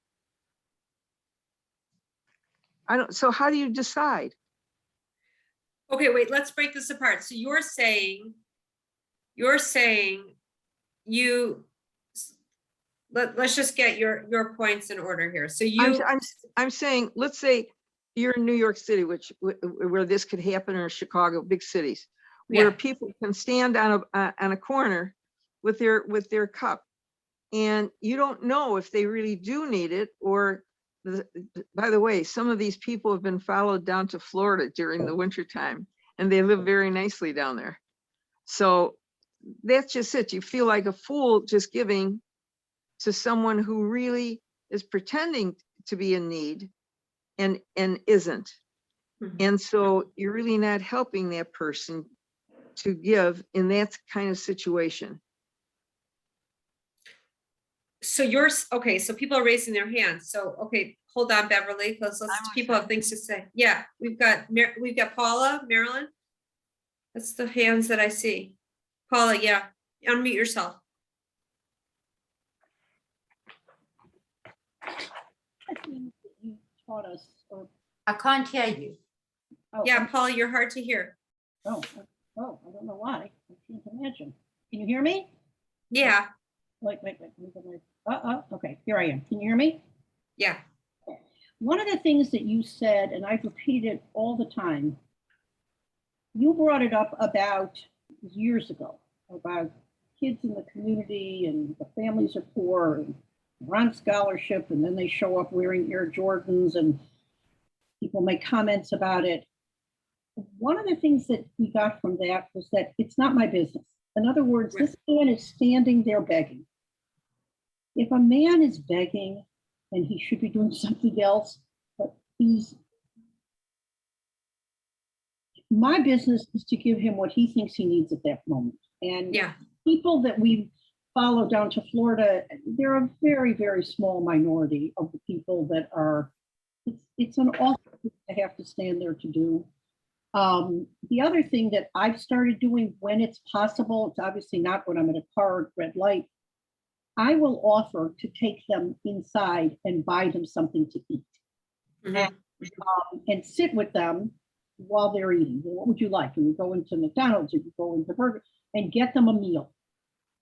So how do you decide? Okay, wait, let's break this apart. So you're saying let's just get your points in order here. So I'm saying, let's say you're in New York City, where this could happen, or Chicago, big cities, where Yeah. people can stand on a corner with their cup, and you don't know if they really do need it, or by the way, some of these people have been followed down to Florida during the winter time, and they live very nicely down there. So that's just it. You feel like a fool just giving to someone who really is pretending to be in need and isn't. Mhm. And so you're really not helping that person to give in that kind of situation. So okay, so people are raising their hands. So, okay, hold on, Beverly, because people have things to say. Yeah, we've got Paula, Marilyn. That's the hands that I see. Paula, yeah, unmute yourself. You taught us, or, I can't hear you. oh, Yeah, Paula, you're hard to hear. oh, I don't know why. I can't imagine. Can you hear me? Yeah, Wait. Okay, here I am. Can you hear me? yeah. One of the things that you said, and I've repeated all the time, you brought it up about years ago, about kids in the community and the families are poor and they're on scholarship, and then they show up wearing Air Jordans and people make comments about it. One of the things that we got from that was that it's not my business. In other words, this man is standing there begging. If a man is begging, then he should be doing something else, but my business is to give him what he thinks he needs at that moment. And Yeah. people that we follow down to Florida, they're a very, very small minority of the people that are, it's an awful thing to have to stand there to do. The other thing that I've started doing when it's possible, it's obviously not when I'm at a car at red light, I will offer to take them inside and buy them something to eat Mhm. and sit with them while they're eating. What would you like? And you go into McDonald's or you go into Burger and get them a meal.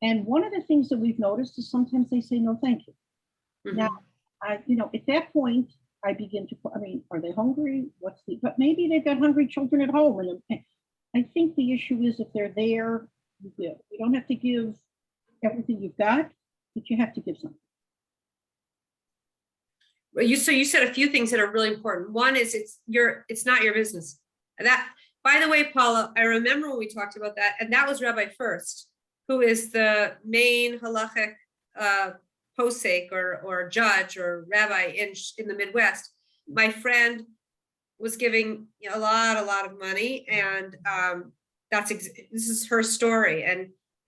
And one of the things that we've noticed is sometimes they say, no, thank you. Mhm. Now, at that point, I begin to, I mean, are they hungry? But maybe they've got hungry children at home. And I think the issue is if they're there, you give. You don't have to give everything you've got, but you have to give something. Well, so you said a few things that are really important. One is it's not your business. And that, by the way, Paula, I remember when we talked about that, and that was Rabbi First, who is the main halachic posek or judge or rabbi in the Midwest. My friend was giving a lot of money, and this is her story.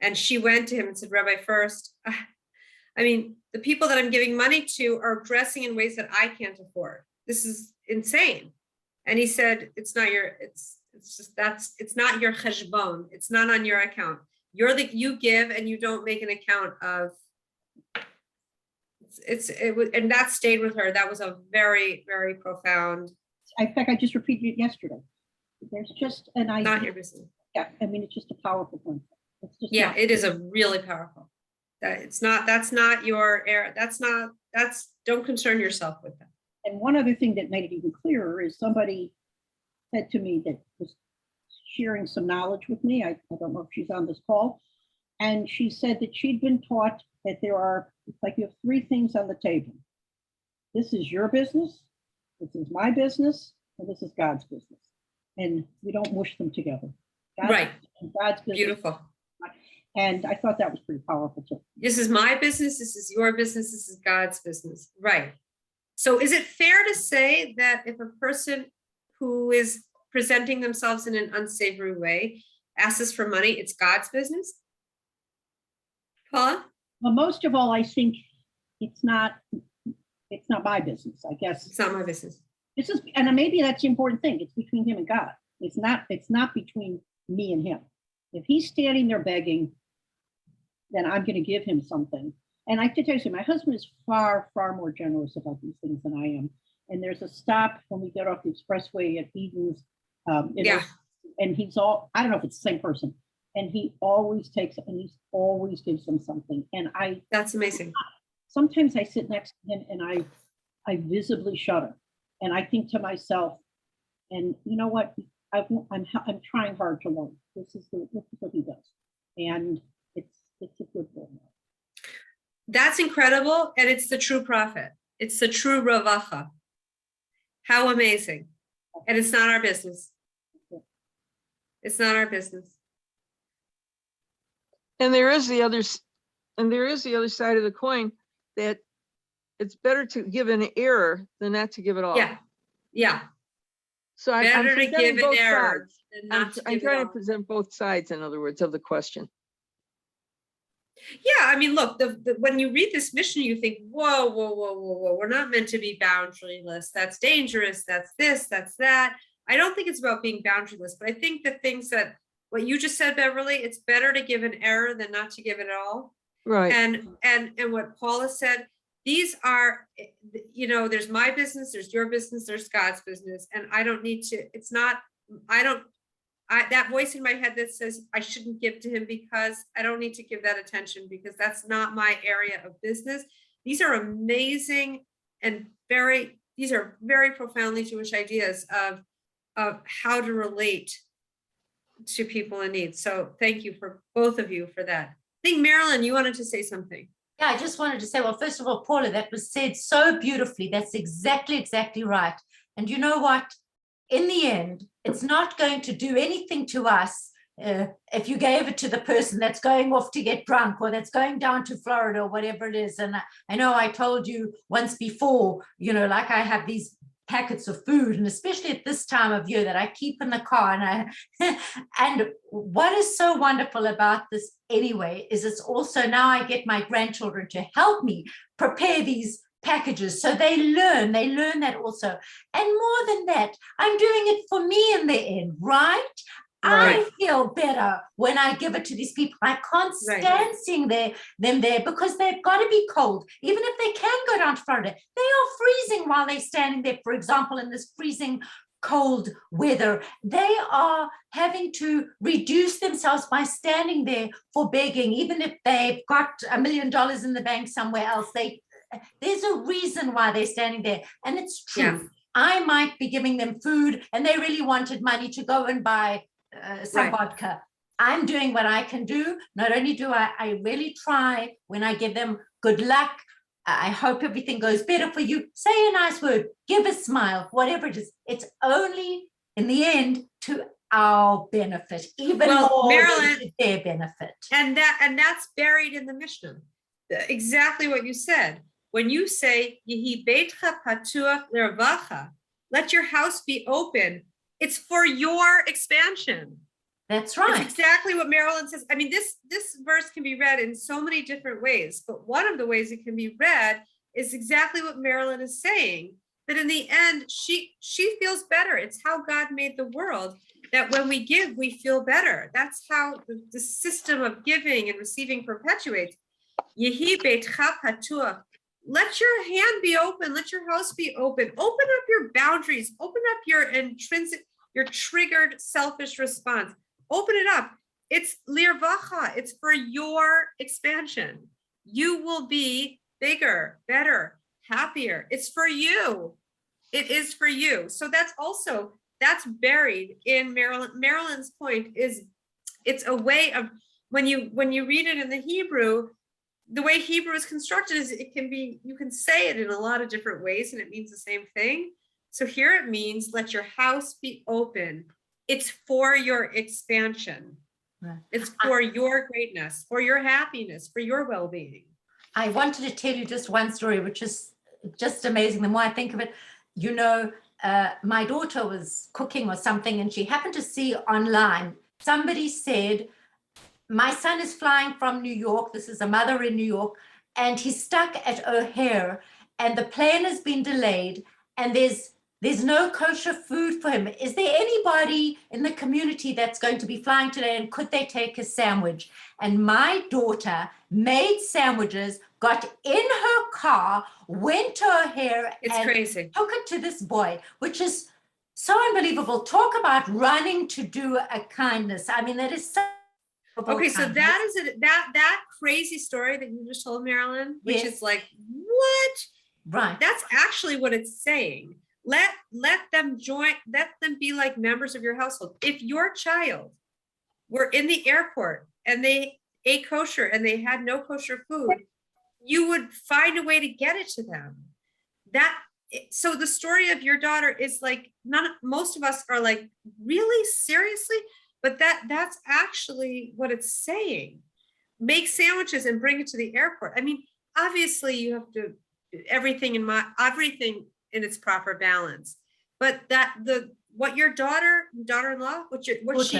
And she went to him and said, Rabbi First, I mean, the people that I'm giving money to are dressing in ways that I can't afford. This is insane. And he said, it's not your cheshbon. It's not on your account. You give and you don't make an account of. And that stayed with her. That was a very, very profound. In fact, I just repeated it yesterday. There's just an idea. Not your business. Yeah, I mean, it's just a powerful point. It's just Yeah, it is a really powerful. That's not your error. Don't concern yourself with that. And one other thing that made it even clearer is somebody said to me that was sharing some knowledge with me. I don't know if she's on this call. And she said that she'd been taught that it's like you have three things on the table. This is your business, this is my business, and this is God's business. And we don't mush them together. Right. God's business. Beautiful. And I thought that was pretty powerful too. This is my business. This is your business. This is God's business. Right. So is it fair to say that if a person who is presenting themselves in an unsavory way asks us for money, it's God's business? Paula? Well, most of all, I think it's not my business, I guess. It's not my business. And maybe that's the important thing. It's between him and God. It's not between me and him. If he's standing there begging, then I'm going to give him something. And I have to tell you, my husband is far, far more generous about these things than I am. And there's a stop when we get off the expressway at Eden's. Yeah. And I don't know if it's the same person. And he always takes it and he always gives them something. And that's amazing. Sometimes I sit next to him and I visibly shudder. And I think to myself, and you know what? I'm trying hard to learn. This is what he does. And it's a good one. That's incredible. And it's the true prophet. It's the true ravacha. How amazing. And it's not our business. It's not our business. And there is the other side of the coin, that it's better to give an error than not to give it all. Yeah. Yeah. So I'm Better to presenting give an both error sides. than not to I'm give it trying to all. present both sides, in other words, of the question. Yeah, I mean, look, when you read this mission, you think, whoa, we're not meant to be boundaryless. That's dangerous. That's this, that's that. I don't think it's about being boundaryless, but I think the things that what you just said, Beverly, it's better to give an error than not to give it all. Right. And what Paula said, these are, there's my business, there's your business, there's God's business. And I don't need to, that voice in my head that says I shouldn't give to him because I don't need to give that attention because that's not my area of business. These are amazing and very profoundly Jewish ideas of how to relate to people in need. So thank you for both of you for that. I think Marilyn, you wanted to say something. Yeah, I just wanted to say, well, first of all, Paula, that was said so beautifully. That's exactly right. And you know what? In the end, it's not going to do anything to us if you gave it to the person that's going off to get drunk or that's going down to Florida or whatever it is. And I know I told you once before, like I have these packets of food, and especially at this time of year that I keep in the car. And what is so wonderful about this anyway is it's also now I get my grandchildren to help me prepare these packages. So they learn that also. And more than that, I'm doing it for me in the end, right? I Right. feel better when I give it to these people. I can't Right. stand seeing them there because they've got to be cold. Even if they can go down to Florida, they are freezing while they're standing there, for example, in this freezing cold weather. They are having to reduce themselves by standing there for begging, even if they've got $1 million in the bank somewhere else. There's a reason why they're standing there, and it's true. Yeah. I might be giving them food and they really wanted money to go and buy some Right. vodka. I'm doing what I can do. Not only do I really try when I give them good luck. I hope everything goes better for you. Say a nice word, give a smile, whatever it is. It's only in the end to our benefit, even Well, more Marilyn- than to their benefit. And that's buried in the Mishnah. Exactly what you said. When you say, Yehi beitcha patuach l'ravacha, let your house be open, it's for your expansion. That's It's right. exactly what Marilyn says. I mean, this verse can be read in so many different ways, but one of the ways it can be read is exactly what Marilyn is saying, that in the end, she feels better. It's how God made the world, that when we give, we feel better. That's how the system of giving and receiving perpetuates. Yehi beitcha patuach. Let your hand be open. Let your house be open. Open up your boundaries. Open up your intrinsic, your triggered selfish response. Open it up. It's lirvacha. It's for your expansion. You will be bigger, better, happier. It's for you. It is for you. So that's buried in Marilyn. Marilyn's point is it's a way of when you read it in the Hebrew, the way Hebrew is constructed is you can say it in a lot of different ways and it means the same thing. So here it means let your house be open. It's for your expansion. Right. It's for your greatness, for your happiness, for your well-being. I wanted to tell you just one story, which is just amazing. The more I think of it, my daughter was cooking or something, and she happened to see online, somebody said, my son is flying from New York. This is a mother in New York, and he's stuck at O'Hare, and the plane has been delayed, and there's no kosher food for him. Is there anybody in the community that's going to be flying today, and could they take a sandwich? And my daughter made sandwiches, got in her car, went to O'Hare, It's and crazy. took it to this boy, which is so unbelievable. Talk about running to do a kindness. I mean, that is so Okay, so kindness. that is it. That crazy story that you just told, Marilyn, which Yes. is like, what? Right. That's actually what it's saying. Let them join, let them be like members of your household. If your child were in the airport and they ate kosher and they had no kosher food, you would find a way to get it to them. So the story of your daughter is like, most of us are like, really, seriously? But that's actually what it's saying. Make sandwiches and bring it to the airport. I mean, obviously you have to everything in its proper balance. But what your daughter-in-law, what she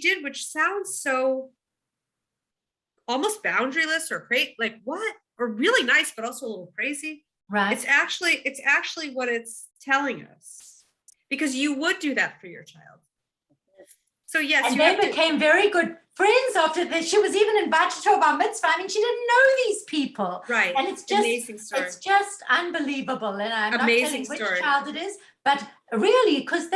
did, which sounds so almost boundaryless or crazy, like what? Or really nice, but also a little crazy. Right. It's actually what it's telling us, because you would do that for your child. So yes, And you they have to- became very good friends after this. She was even invited to a bar mitzvah. I mean, she didn't know these people. right. And it's just Amazing story. It's just unbelievable. And I'm Amazing not telling story. which child it is, but really, because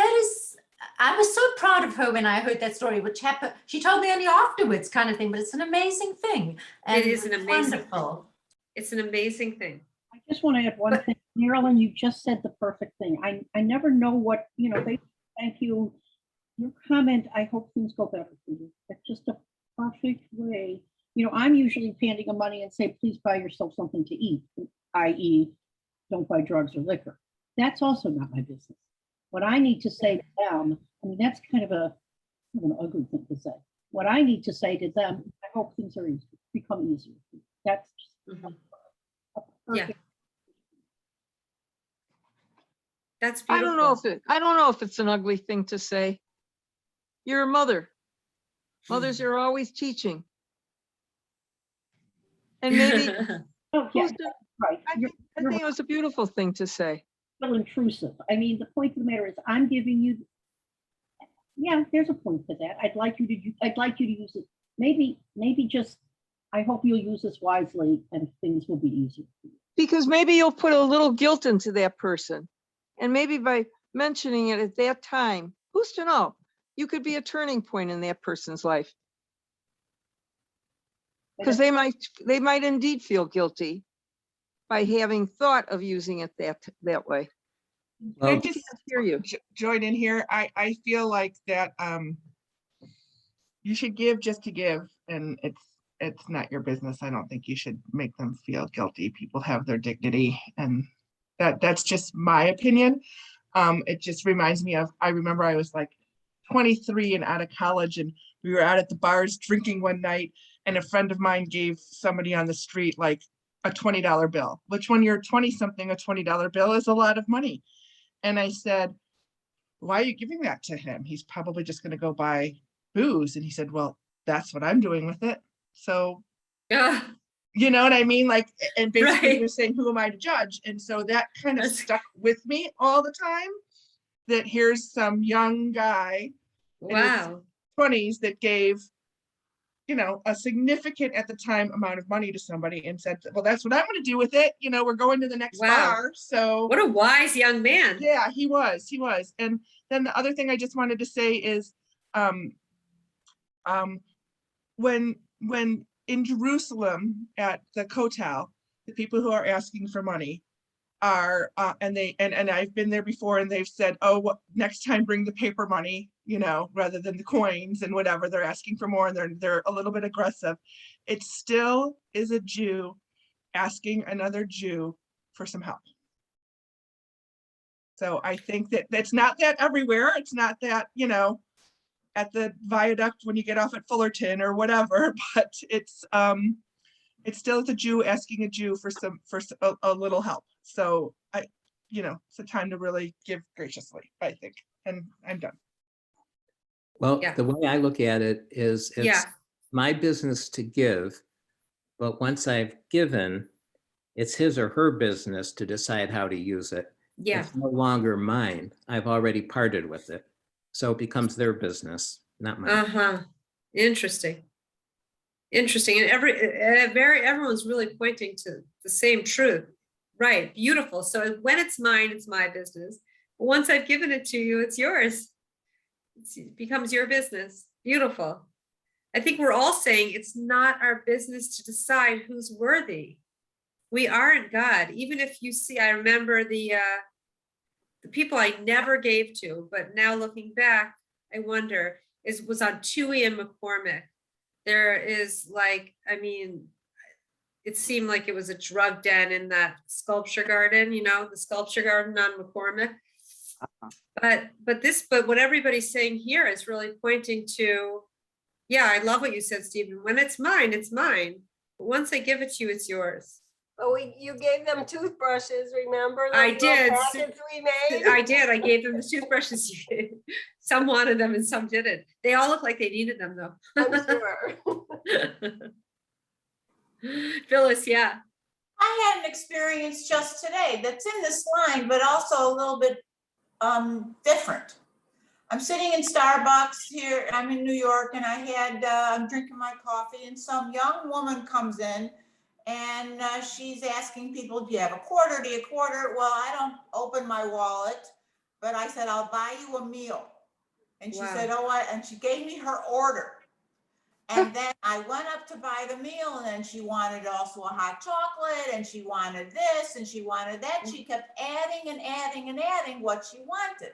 I was so proud of her when I heard that story, which happened. She told me only afterwards, kind of thing, but it's an amazing thing. And It is an it's amazing wonderful. It's an amazing thing. I just want to add one thing. Marilyn, you just said the perfect thing. I never know what, thank you. Your comment, I hope things go better for you. That's just a perfect way. I'm usually handing them money and say, please buy yourself something to eat, i.e. don't buy drugs or liquor. That's also not my business. What I need to say to them, I mean, that's kind of an ugly thing to say. What I need to say to them, I hope things become easier. That's just Mhm. a Yeah. perfect. That's I beautiful. don't know if it's an ugly thing to say. You're a mother. Mothers are always teaching. And maybe Oh, yeah. right. I You're think it was a beautiful thing to say. still intrusive. I mean, the point of the matter is, I'm giving you, yeah, there's a point to that. I'd like you to use it. Maybe just, I hope you'll use this wisely and things will be easier. Because maybe you'll put a little guilt into that person. And maybe by mentioning it at that time, who's to know? You could be a turning point in that person's life. Because they might indeed feel guilty by having thought of using it that way. I I just can't hear you. join in here. I feel like that you should give just to give, and it's not your business. I don't think you should make them feel guilty. People have their dignity, and that's just my opinion. It just reminds me of, I remember I was like 23 and out of college, and we were out at the bars drinking one night, and a friend of mine gave somebody on the street like a $20 bill, which when you're 20 something, a $20 bill is a lot of money. And I said, why are you giving that to him? He's probably just going to go buy booze. And he said, well, that's what I'm doing with it. So, Yeah, you know what I mean? Like, and basically Right. you're saying, who am I to judge? And so that kind of That's- stuck with me all the time, that here's some young guy wow. 20s that gave, you know, a significant at the time amount of money to somebody and said, well, that's what I'm going to do with it. You know, we're going to the next Wow. bar. So What a wise young man. yeah, he was. And then the other thing I just wanted to say is, when in Jerusalem at the Kotel, the people who are asking for money are, and I've been there before, and they've said, oh, next time bring the paper money, you know, rather than the coins and whatever. They're asking for more, and they're a little bit aggressive. It still is a Jew asking another Jew for some help. So I think that that's not that everywhere. It's not that, you know, at the viaduct when you get off at Fullerton or whatever, but it's still the Jew asking a Jew for a little help. So it's a time to really give graciously, I think. And I'm done. Well, Yeah. the way I look at it is Yeah. it's my business to give, but once I've given, it's his or her business to decide how to use it. Yeah. It's no longer mine. I've already parted with it. So it becomes their business, not mine. Uh-huh. Interesting. Interesting. And everyone's really pointing to the same truth. Right. Beautiful. So when it's mine, it's my business. But once I've given it to you, it's yours. It becomes your business. Beautiful. I think we're all saying it's not our business to decide who's worthy. We aren't God. Even if you see, I remember the people I never gave to, but now looking back, I wonder, was on Toohey and McCormick. There is like, I mean, it seemed like it was a drug den in that sculpture garden, you know, the sculpture garden on McCormick. But what everybody's saying here is really pointing to, yeah, I love what you said, Stephen. When it's mine, it's mine. But once I give it to you, it's yours. Oh, you gave them toothbrushes, remember? I those little did. packets we made? I did. I gave them the toothbrushes. Some wanted them and some didn't. They all look like they needed them though. I'm sure. Phyllis, yeah. I had an experience just today that's in this line, but also a little bit different. I'm sitting in Starbucks here, I'm in New York, and I'm drinking my coffee, and some young woman comes in, and she's asking people, do you have a quarter? Do you quarter? Well, I don't open my wallet, but I said, I'll buy you a meal. And she Wow. said, oh, what? And she gave me her order. And then I went up to buy the meal, and then she wanted also a hot chocolate, and she wanted this, and she wanted that. She kept adding and adding and adding what she wanted.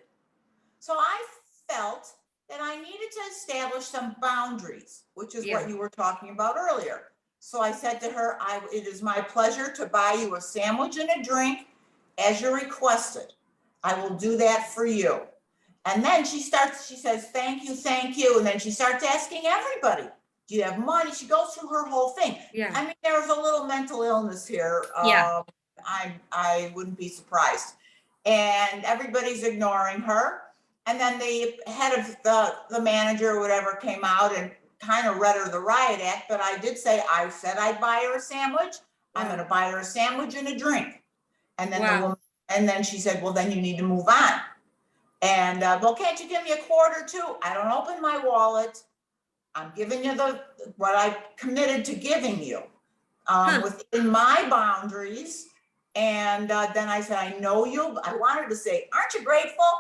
So I felt that I needed to establish some boundaries, which is what you were talking about earlier. So I said to her, it is my pleasure to buy you a sandwich and a drink as you requested. I will do that for you. And then she says, thank you. And then she starts asking everybody, do you have money? She goes through her whole thing. Yeah. I mean, there's a little mental illness here. Yeah. I wouldn't be surprised. And everybody's ignoring her. And then the head of the manager or whatever came out and kind of read her the riot act. But I did say, I said I'd buy her a sandwich. I'm Wow. gonna buy her a sandwich and a drink. And then the Wow. woman, and then she said, well, then you need to move on. And, well, can't you give me a quarter too? I don't open my wallet. I'm giving you what I committed to giving you, within my boundaries. And, then I said, I wanted to say, aren't you grateful?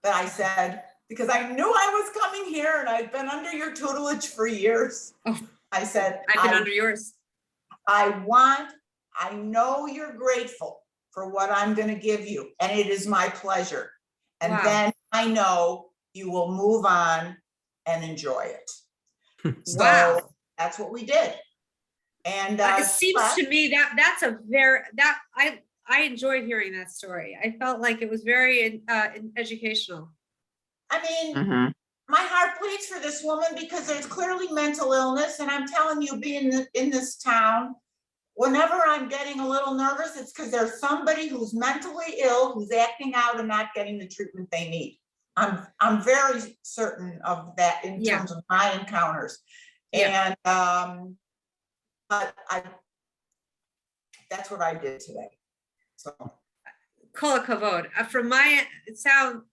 But I said, because I knew I was coming here and I've been under your tutelage for years. Oh. I said, I've been under yours. I know you're grateful for what I'm gonna give you, and it is my pleasure. And Wow. then I know you will move on and enjoy it. So Wow. that's what we did. And It seems to me that's a I enjoyed hearing that story. I felt like it was very educational. I mean, Mhm. my heart bleeds for this woman because there's clearly mental illness, and I'm telling you, being in this town, whenever I'm getting a little nervous, it's because there's somebody who's mentally ill, who's acting out and not getting the treatment they need. I'm very certain of that in Yeah. terms of my encounters. Yeah. And but that's what I did today. So Kol hakavod. From my sound,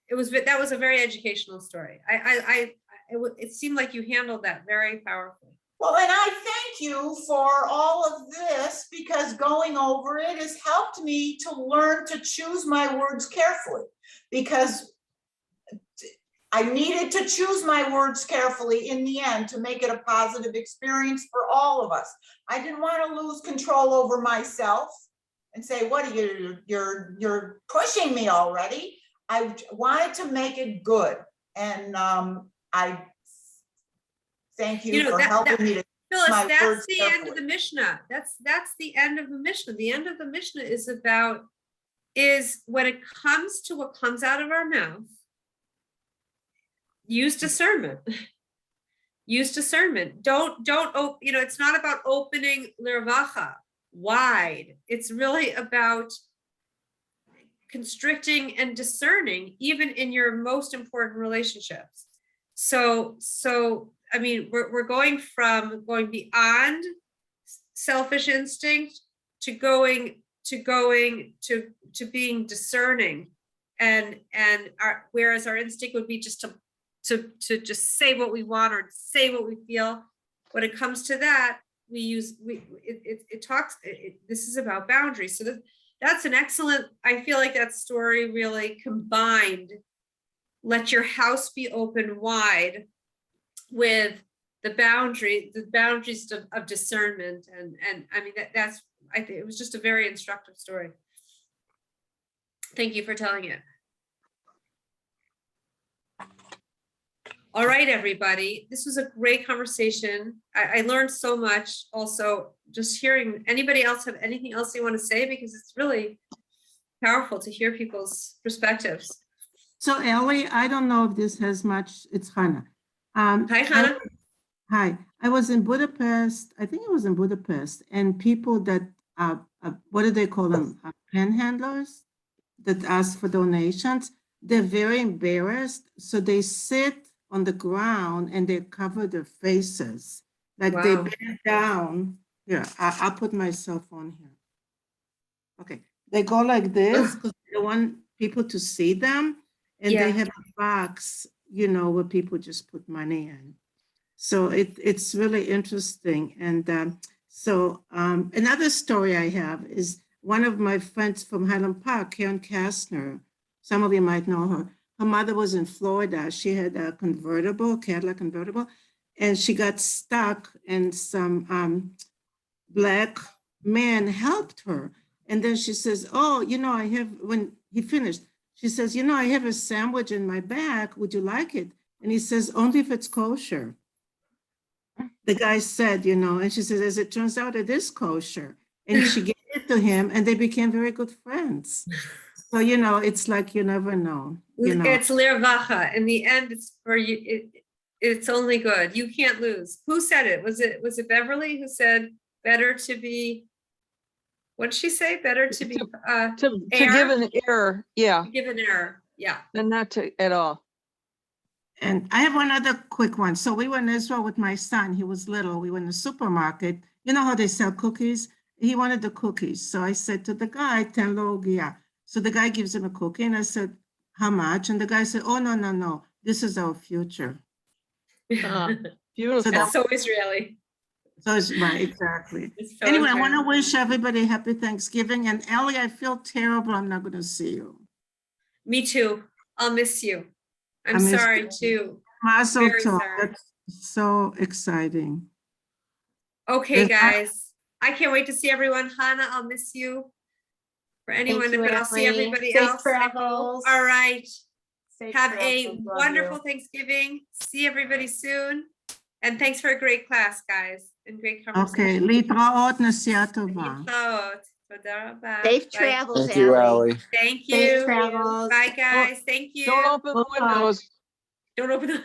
that was a very educational story. It seemed like you handled that very powerfully. well, and I thank you for all of this, because going over it has helped me to learn to choose my words carefully, because I needed to choose my words carefully in the end to make it a positive experience for all of us. I didn't want to lose control over myself and say, what are you, you're pushing me already. I wanted to make it good. And I thank you for helping me to Phyllis, my that's words the end of carefully. the Mishnah. That's the end of the Mishnah. The end of the Mishnah is when it comes to what comes out of our mouth, use discernment. Use discernment. Don't, it's not about opening l'ravacha wide. It's really about constricting and discerning, even in your most important relationships. So I mean, we're going beyond selfish instinct to being discerning, and whereas our instinct would be just to just say what we want or say what we feel. When it comes to that, this is about boundaries. So that's an excellent, I feel like that story really combined, let your house be open wide with the boundaries of discernment. And I mean, I think it was just a very instructive story. Thank you for telling it. All right, everybody. This was a great conversation. I learned so much. Also, just hearing, anybody else have anything else they want to say? Because it's really powerful to hear people's perspectives. So Ellie, I don't know if this has much, it's Hannah. Hi, Hannah. Hi, I was in Budapest, I think it was in Budapest, and people that, what do they call them? Panhandlers that ask for donations, they're very embarrassed. So they sit on the ground and they cover their faces. Like they Wow. bend down. Here, I'll put myself on here. Okay, they go like this because they want people to see them. And they have a box, where people just put money in. So it's really interesting. And so another story I have is one of my friends from Highland Park, Karen Kastner. Some of you might know her. Her mother was in Florida. She had a Cadillac convertible, and she got stuck, and some Black man helped her. And then she says, oh, when he finished, she says, I have a sandwich in my bag. Would you like it? And he says, only if it's kosher. The guy said, and she says, as it turns out, it is kosher. And she gave it to him, and they became very good friends. So, it's like you never know. It's l'ravacha. In the end, it's for you. It's only good. You can't lose. Who said it? Was it Beverly who said better to be? What did she say? Better to be To give an error, yeah, give an error. Yeah. and not to at all. And I have one other quick one. So we were in Israel with my son. He was little. We were in the supermarket. You know how they sell cookies? he wanted the cookies. So I said to the guy, 10 logia. So the guy gives him a cookie and I said, how much? And the guy said, oh, no, no, no. This is our future. Beautiful. That's so Israeli. So it's right, exactly. It's so Anyway, I want to Israeli. wish everybody happy Thanksgiving. And Ellie, I feel terrible. I'm not going to see you. Me too. I'll miss you. I'm I miss sorry you. too. Mazel Very tov. sorry. That's so exciting. Okay, There's not- guys. I can't wait to see everyone. Hannah, I'll miss you. For anyone, you, but I'll see Emily. everybody Safe else. I hope. travels. All right. Safe Have a travels. Love you. wonderful Thanksgiving. See everybody soon. And thanks for a great class, guys, and great Okay, conversation. להתראות, נסיעה טובה. להתראות. תודה רבה. Safe Bye. travels, Thank you, Allie. Allie. Thank Safe you. travels. Bye, guys. Thank you. Don't open the Bye-bye. windows. Don't open the